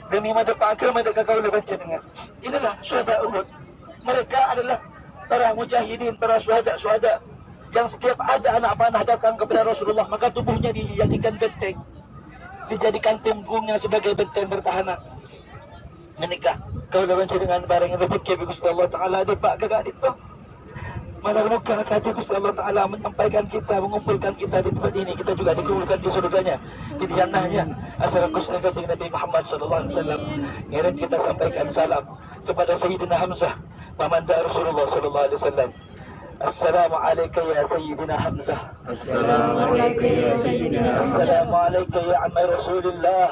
Demi mada agama mereka kau lepas jenengan. Inilah syuhada Uhud. Mereka adalah para mujahidin, para syuhada yang setiap ada anak panah datang kepada Rasulullah, maka tubuhnya dijadikan benteng, dijadikan punggungnya sebagai benteng pertahanan. Menikah kau lawan dengan barang yang rezeki Gusti Allah Taala di pak gagak itu. Mana muka hati Gusti Allah Taala menyampaikan kita, mengumpulkan kita di tempat ini, kita juga dikumpulkan di surganya, di jannahnya. Asal Gusti Nabi Muhammad sallallahu alaihi wasallam. Ngirim kita sampaikan salam kepada Sayyidina Hamzah, pamanda Rasulullah sallallahu alaihi wasallam. Assalamualaikum ya Sayyidina Hamzah. Assalamualaikum ya Sayyidina Assalamualaikum ya Ammi Rasulullah.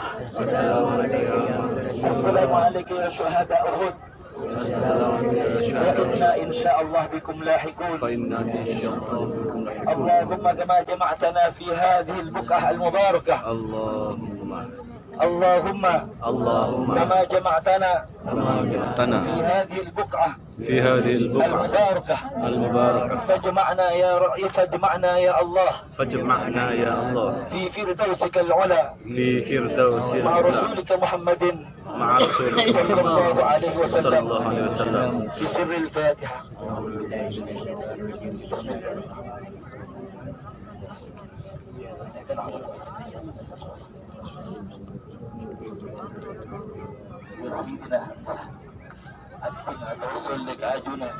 Assalamualaikum ya syuhada Uhud. فإنا إن شاء الله بكم لاحقون. اللهم كما جمعتنا في هذه البقعة المباركة. اللهم كما جمعتنا في هذه البقعة المباركة فاجمعنا يا الله في فردوسك العلى مع رسولك محمد صلى الله عليه وسلم بسر الفاتحة. Sayyidina Hamzah Adina Rasul lek ajuna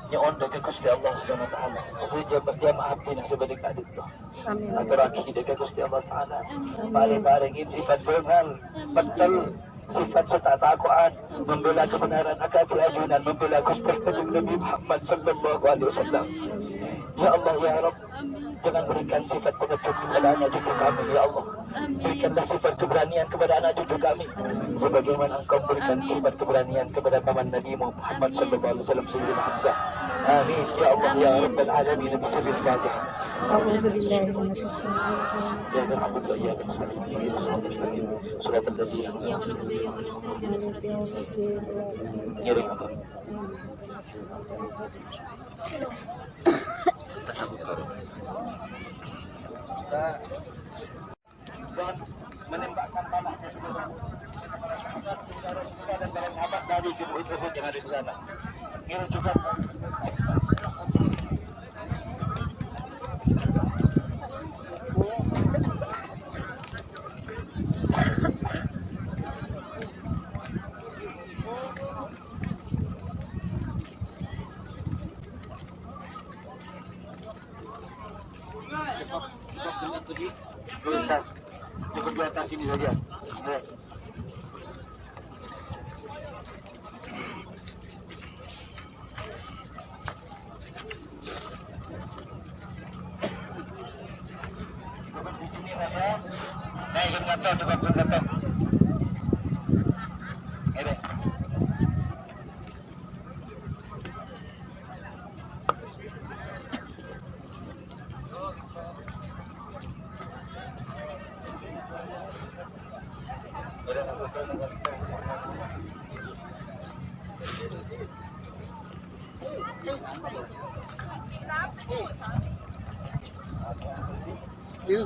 nya onda ke Gusti Allah Subhanahu wa taala supaya dia maafin sebadik adik tu aturaki ke Gusti Allah taala paring sifat bengal betul sifat serta takwaan membela kebenaran akati ajunan membela Gusti Nabi Muhammad sallallahu alaihi wasallam. Ya Allah ya Rabb, jangan berikan sifat pengecut kepada anak cucu kami ya Allah. Berikanlah sifat keberanian kepada anak cucu kami sebagaimana Engkau berikan sifat keberanian kepada paman Nabi Muhammad sallallahu alaihi wasallam Sayyidina Hamzah. Amin ya Allah ya Rabbal alamin bismillahil Fatihah. A'udzu billahi minasyaitonir rajim. Ya na'budu wa iyyaka nasta'in ihdinas siratal mustaqim siratal ladzina an'amta alaihim. Dan menembakkan panahnya kepada para sahabat dan para sahabat dari Jum'ud Uhud yang ada di sana. Ini juga cukup di atas ini saja. Di sini saja. Naik ke ngatok, coba ke ngatok. Ini.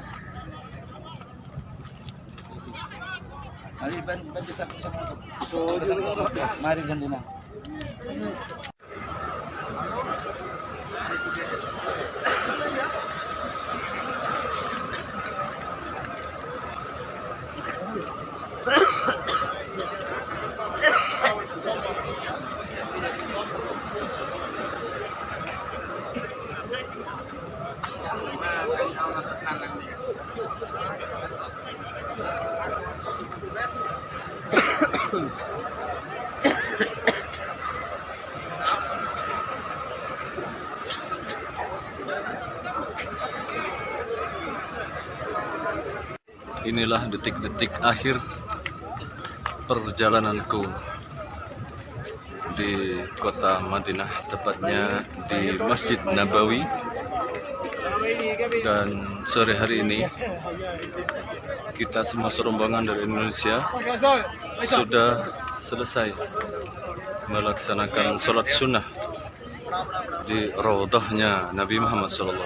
Mari bantu sama mari gandina. Inilah detik-detik akhir perjalananku di kota Madinah, tepatnya di Masjid Nabawi. Dan sore hari ini kita semua serombongan dari Indonesia sudah selesai melaksanakan sholat sunnah di raudhahnya Nabi Muhammad SAW.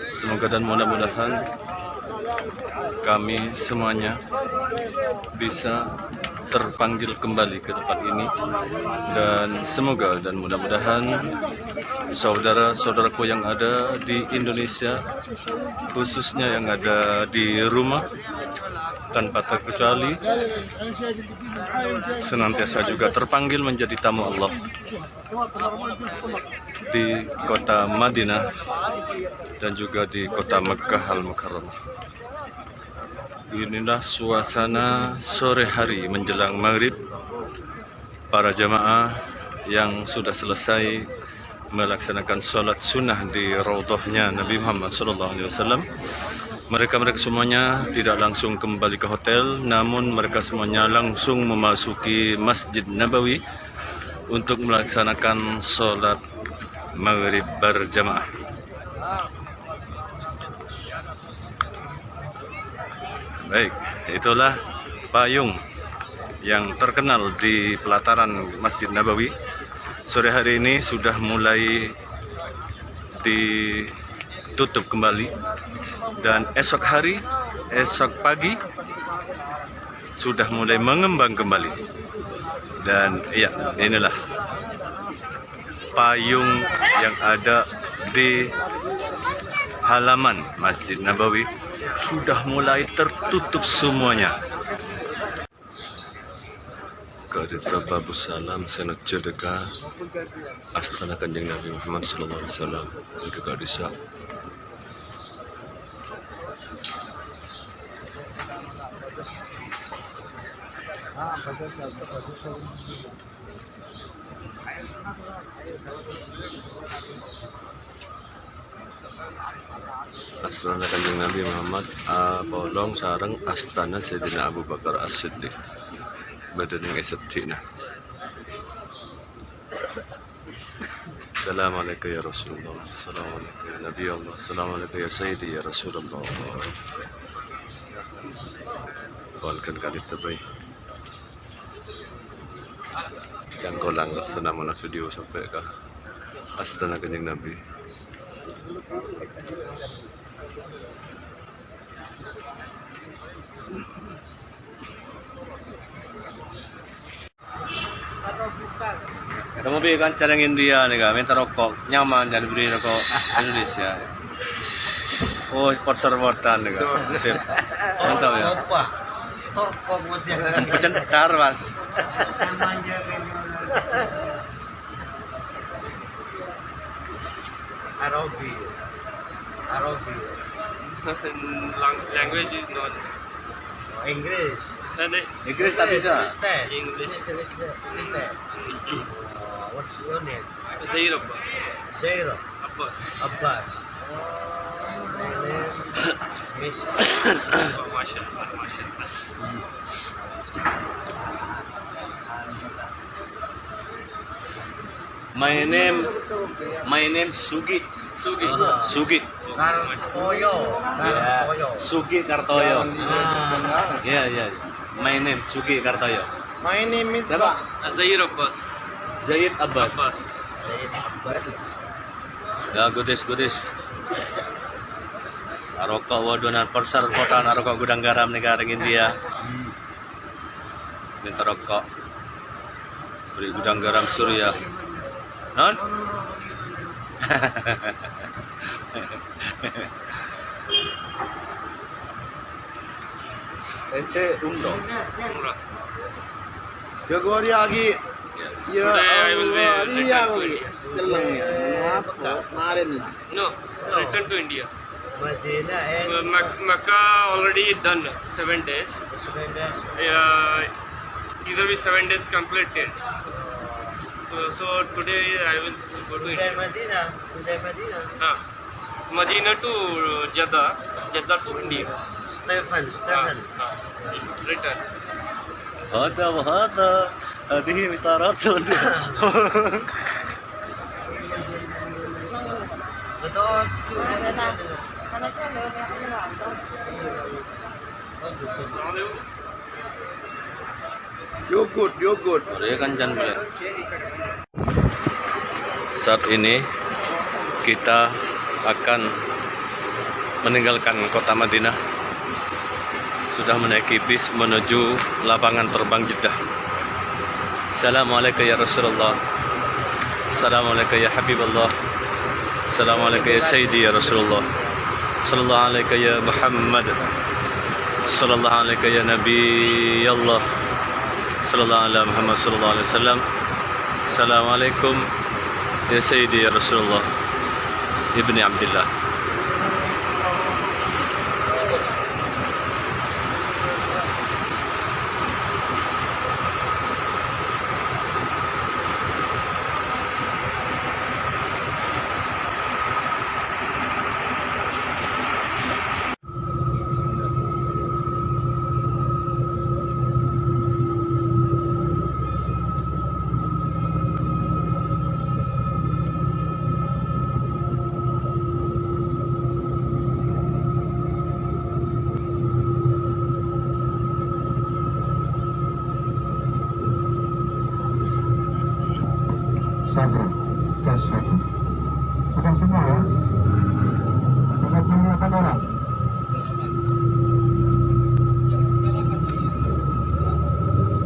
Semoga dan mudah-mudahan kami semuanya bisa terpanggil kembali ke tempat ini, dan semoga dan mudah-mudahan saudara-saudaraku yang ada di Indonesia, khususnya yang ada di rumah, tanpa terkecuali senantiasa juga terpanggil menjadi tamu Allah di kota Madinah dan juga di kota Mekkah Al-Mukarramah. Inilah suasana sore hari menjelang maghrib. Para jamaah yang sudah selesai melaksanakan sholat sunnah di raudhahnya Nabi Muhammad SAW. Mereka semuanya tidak langsung kembali ke hotel, namun mereka semuanya langsung memasuki Masjid Nabawi untuk melaksanakan sholat maghrib berjamaah. Baik, itulah payung yang terkenal di pelataran Masjid Nabawi. Sore hari ini sudah mulai ditutup kembali, dan esok pagi sudah mulai mengembang kembali. Dan ya, inilah payung yang ada di halaman Masjid Nabawi, sudah mulai tertutup semuanya. Kadita Babu Salam Senat Jedeka Astana Kanjeng Nabi Muhammad SAW Jedeka Desa. Astana Kanjeng Nabi Muhammad Polong sareng Astana Sayyidina Abu Bakar As-Siddiq Badaning Esettina. Assalamualaikum ya Rasulullah, Assalamualaikum ya Nabi Allah, Assalamualaikum ya Sayyidi ya Rasulullah. Walkan kali terbaik. Jangkolang Astana mana video sampai ke Astana Kanjeng Nabi. Kamu beli kan cara India nih, minta rokok nyaman, jangan beli rokok Indonesia. Oh, sponsor-sponsoran nih, sip, mantap ya. Pecentar mas. Arabi. Language is not English. Inggris tak bisa. English. What's your name? Zair Abbas. Zaira. Abbas. Abbas. My name Miss. Mashallah. My name Sugi. Kartoyo. Sugi Kartoyo. Ya. My name Sugi Kartoyo. My name is Siapa? Zair Abbas. Zaid Abbas. Zaid Abbas. Ya, gudis. Arokok wadunan persar kota arokok gudang garam negara India. Minta rokok. Beri gudang garam Suriah. Non? Ente umroh. Jagoari lagi. Ya Today I will be Allah, return to lagi. India. No, return to India. Makkah already done 7 days. Either be 7 days completed. So today I will go to India. Medina to Jeddah, Jeddah to India. Stefan. Return. هذا هذه مسارات Yogurt. Saat ini kita akan meninggalkan kota Madinah, sudah menaiki bis menuju lapangan terbang Jeddah. Assalamualaikum ya Rasulullah. Assalamualaikum ya Habibullah. Assalamualaikum ya Sayyidi ya Rasulullah. Sallallahu alaikum ya Muhammad. Sallallahu alaikum ya Nabi Allah. Sallallahu alaihi Muhammad sallallahu alaihi wasallam. Assalamualaikum ya Sayyidi ya Rasulullah Ibni Abdullah. Sudah semua ya. 38 orang.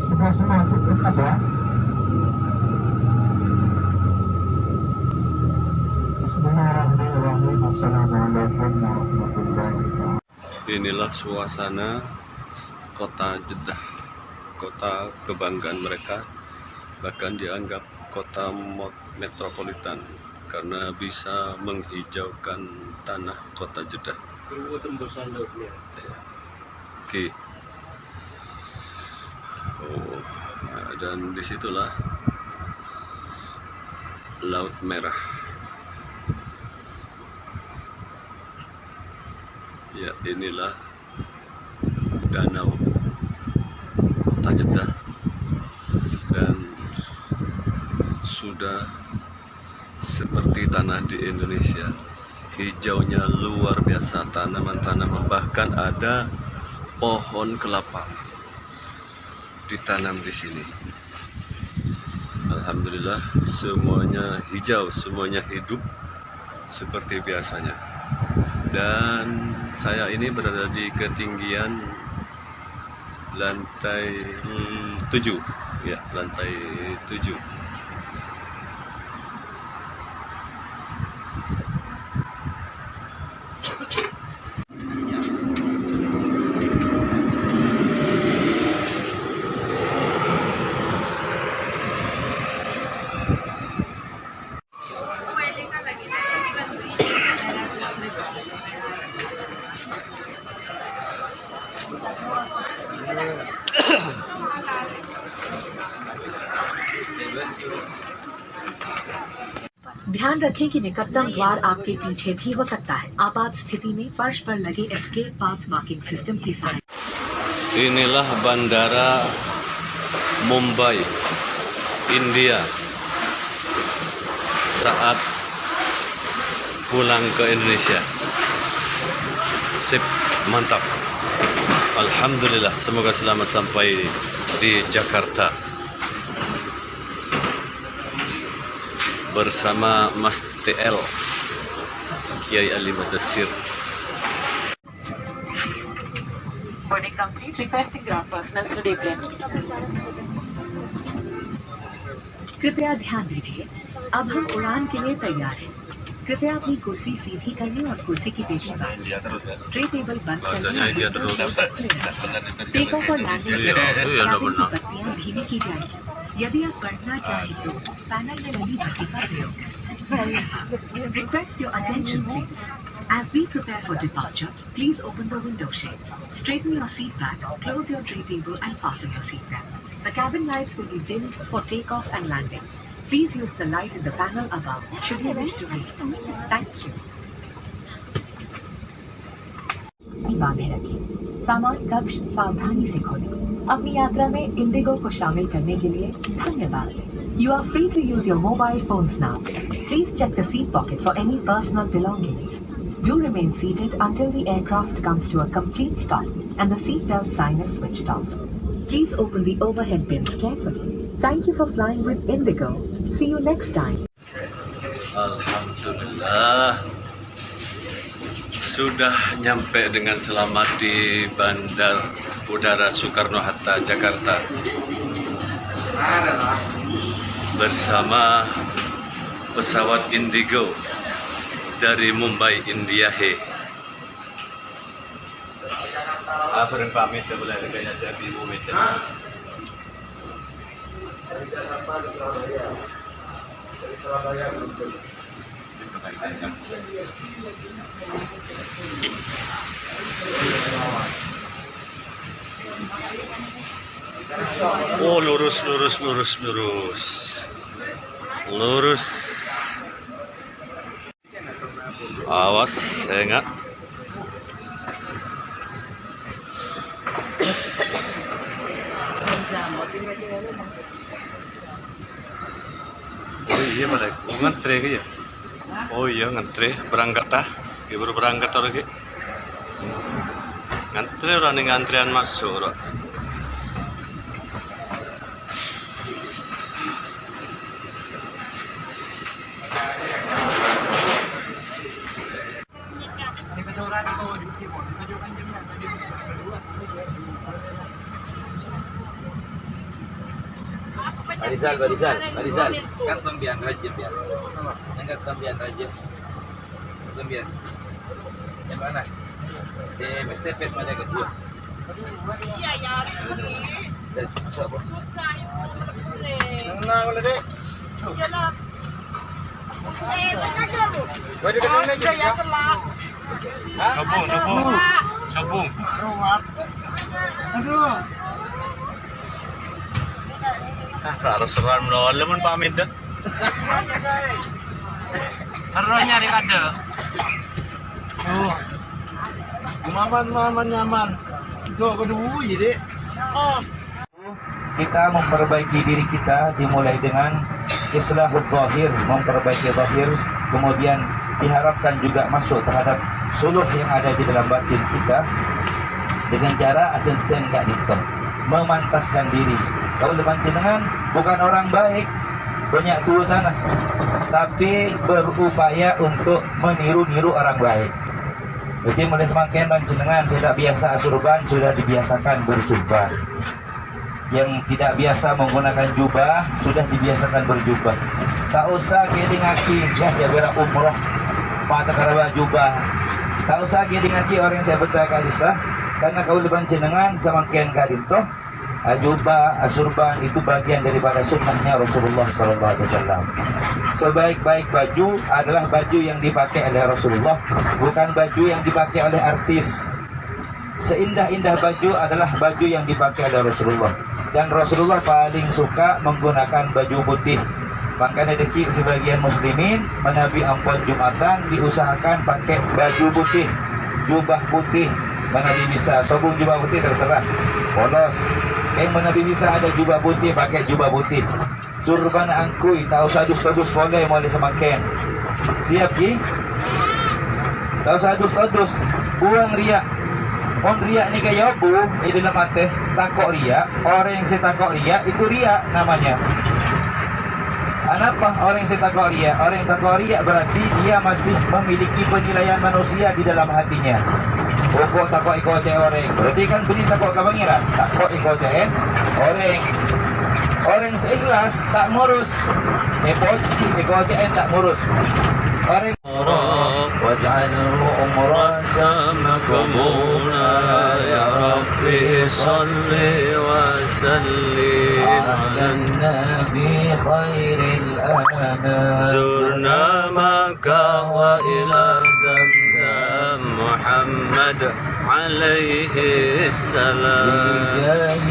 Sudah semua tetap ya. Bismillahirrahmanirrahim. Assalamualaikum warahmatullahi wabarakatuh. Inilah suasana kota Jeddah, kota kebanggaan mereka, bahkan dianggap kota metropolitan karena bisa menghijaukan tanah kota Jeddah. Oke. Oh, dan disitulah Laut Merah. Ya, inilah danau kota Jeddah, dan sudah seperti tanah di Indonesia, hijaunya luar biasa, tanaman-tanaman, bahkan ada pohon kelapa ditanam di sini. Alhamdulillah, semuanya hijau, semuanya hidup seperti biasanya. Dan saya ini berada di ketinggian lantai 7, ya, lantai 7. ध्यान रखें कि निकटतम द्वार आपके पीछे भी हो सकता है। आपात स्थिति में फर्श पर लगे एस्केप पाथ मार्किंग सिस्टम की सहायता। Inilah bandara Mumbai, India, saat pulang ke Indonesia. Sip, mantap. Alhamdulillah, semoga selamat sampai di Jakarta bersama Mas TL Kiai Ali Mudassir. Boarding complete. Requesting ground personnel to deplane. कृपया ध्यान दीजिए, अब हम उड़ान के लिए तैयार हैं। कृपया अपनी कुर्सी सीधी कर लें और कुर्सी की पेशी बांध लें। ट्रे टेबल बंद कर लें। टेक ऑफ और लैंडिंग के दौरान की बत्तियां धीमी की जाएगी। यदि आप बढ़ना चाहें तो पैनल में लगी बत्ती का प्रयोग करें। Request your attention, please. As we prepare for departure, please open the window shades, straighten your seat back, close your tray table and fasten your seatbelt. The cabin lights will be dimmed for takeoff and landing. Please use the light in the panel above should you wish to read. Thank you. बांधे रखें। सामान कक्ष सावधानी से खोलें। अपनी यात्रा में इंडिगो को शामिल करने के लिए धन्यवाद। You are free to use your mobile phones now. Please check the seat pocket for any personal belongings. Do remain seated until the aircraft comes to a complete stop and the seat belt sign is switched off. Please open the overhead bins carefully. Thank you for flying with Indigo. See you next time. Alhamdulillah, sudah nyampe dengan selamat di Bandar Udara Soekarno-Hatta, Jakarta, bersama pesawat Indigo dari Mumbai, India. Bareng pamit ya boleh kayaknya jadi Mumbai. Oh, lurus. Awas, saya ingat. Oh iya, mereka ngantre ya. Oh iya, ngantre berangkat dah. Dia baru berangkat lagi. Ngantre orang ini antrian masuk orang. Barizal, kan tambihan raja biar. Enggak tambihan raja. Tambihan. Yang mana? Mestepet mana kedua? Iya ya, susah itu boleh. Nah, boleh deh. Iya lah. Ada ya selak. Sabung. Aduh. Harus seran lemon pamit dah. Terus nyari kade. Oh. Nyaman. Tuh, berdua jadi. Kita memperbaiki diri kita dimulai dengan islahul zahir, memperbaiki zahir, kemudian diharapkan juga masuk terhadap suluh yang ada di dalam batin kita dengan cara atenten kak ditem, memantaskan diri. Kalau depan jenengan bukan orang baik, banyak tua sana, tapi berupaya untuk meniru-niru orang baik. Jadi mulai semakin dan jenengan saya tak biasa asurban, sudah dibiasakan bersurban. Yang tidak biasa menggunakan jubah sudah dibiasakan berjubah. Tak usah ngaki ya jabera umroh pada karaba jubah. Tak usah ngaki orang yang saya betulkan disah, karena kau depan jenengan semakin kadintoh. Jubah, asurban itu bagian daripada sunnahnya Rasulullah SAW. Sebaik-baik baju adalah baju yang dipakai oleh Rasulullah, bukan baju yang dipakai oleh artis. Seindah-indah baju adalah baju yang dipakai oleh Rasulullah. Dan Rasulullah paling suka menggunakan baju putih. Makanya dekik sebagian muslimin menabi ampun Jumatan diusahakan pakai baju putih, jubah putih. Mana bisa sobung jubah putih terserah, polos. Yang mana bisa ada jubah putih, pakai jubah putih. Surban angkui, tak usah dus-todus boleh semakin. Siap ki? Tak usah dus-todus, buang riak. On riak ni kayak bu, ini dalam hati takok riak. Orang yang saya takok riak itu riak namanya. Kenapa orang yang saya takok riak? Orang yang takok riak berarti dia masih memiliki penilaian manusia di dalam hatinya. Pokok takok ikut orang, berarti kan beri takok ke pangeran. Takok ikut orang. Orang seikhlas tak ngurus. Poci ikut tak ngurus. Orang waj'alhu umratan maqbula ya Rabbi صل وسلم على النبي خير الأنام زرنا مكة وإلى زمزم محمد عليه السلام بجاه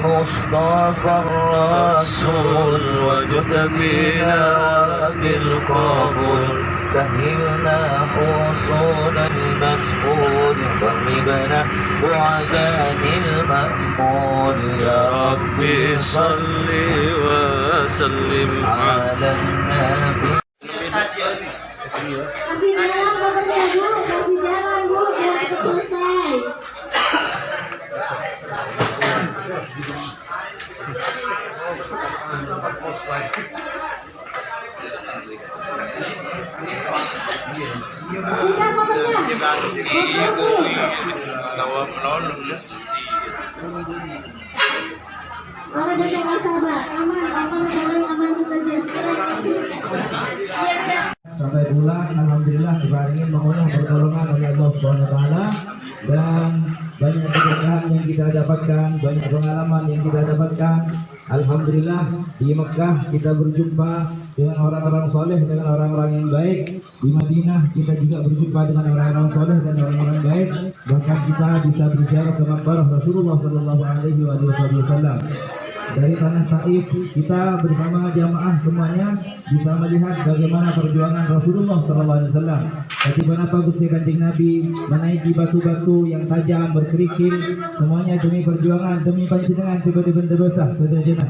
مصطفى الرسول وجد بنا بالقبول سهلنا حصول المسؤول قربنا بعدان المأمول يا ربي صل وسلم على النبي. Kasih jalan bapaknya Bu, kasih jalan Bu, biar selesai. Tidak bapaknya. Para datang sahabat, aman jalan aman saja. Sampai bulan, alhamdulillah dibarengi mengulang pertolongan oleh Allah Subhanahu wa taala dan banyak keberkahan yang kita dapatkan, banyak pengalaman yang kita dapatkan. Alhamdulillah di Mekah kita berjumpa dengan orang-orang soleh, dengan orang-orang yang baik. Di Madinah kita juga berjumpa dengan orang-orang soleh dan orang-orang baik. Bahkan kita bisa berziarah ke makam Rasulullah Sallallahu Alaihi Wasallam. Dari tanah Taif kita bersama jamaah semuanya bisa melihat bagaimana perjuangan Rasulullah SAW. Bagaimana bagusnya Kanjeng Nabi menaiki batu-batu yang tajam berkerikil, semuanya demi perjuangan, demi panjenengan sebagai benda besar saudara.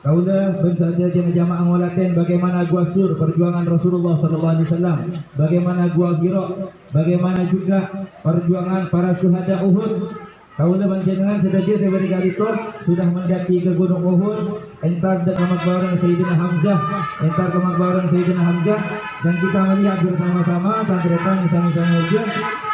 Kaulah bersahaja jamaah ngolaten bagaimana gua Sur perjuangan Rasulullah SAW, bagaimana gua Hira, bagaimana juga perjuangan para syuhada Uhud. Kaulah panjenengan sedaya sebagai garito sudah mendaki ke Gunung Uhud, entar ke makbaran Sayyidina Hamzah, dan kita melihat bersama-sama tantretan misalnya juga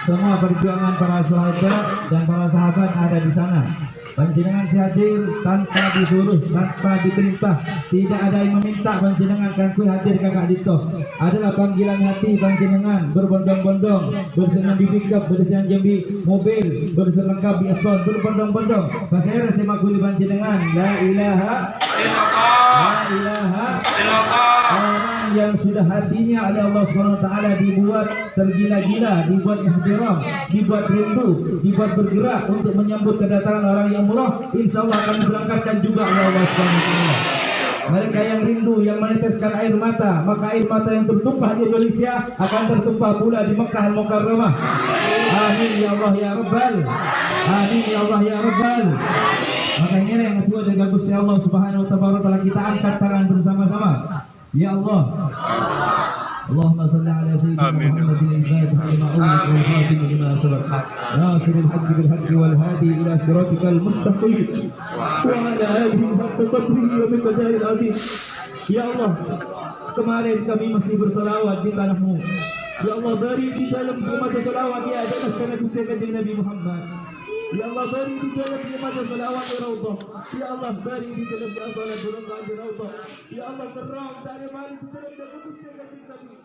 semua perjuangan para sahabat dan para sahabat ada di sana. Panjenengan hadir tanpa disuruh, tanpa diperintah, tidak ada yang meminta panjenengan kanku hadir kakak dito. Adalah panggilan hati panjenengan berbondong-bondong, bersenang di pickup, bersenang jambi mobil, berselengkap di eson, berbondong-bondong. Pasir semak kuli panjenengan, la ilaha illallah, la ilaha illallah. Orang yang sudah hatinya oleh Allah SWT dibuat tergila-gila, dibuat ihtiram, dibuat rindu, dibuat bergerak untuk menyambut kedatangan orang yang murah, insya Allah akan berangkatkan juga oleh Allah SWT. Mereka yang rindu, yang meneteskan air mata, maka air mata yang tertumpah di Indonesia akan tertumpah pula di Mekah Al-Mukarramah. Amin ya Allah ya Rabbal. Amin ya Allah ya Rabbal. Maka ini yang kedua dengan Gusti Allah Subhanahu wa taala kita angkat tangan bersama-sama. Ya Allah. Allahumma salli ala sayyidina Muhammadin al-fatih lima ughliqa wal khatim lima sabaq. Nasiril haqqi bil haqqi wal hadi ila siratikal mustaqim. Wa ala alihi haqqa qadrihi wa miqdaril azim. Ya Allah, kemarin kami masih berselawat di tanah-Mu. Ya Allah, beri di dalam jemaah selawat ya adalah karena Gusti Kanjeng Nabi Muhammad. Ya Allah, beri di dalam jemaah selawat di Raudhah. Ya Allah, beri di dalam salat di Raudhah. Ya Allah, terang dari mari di dalam Gusti Kanjeng Nabi.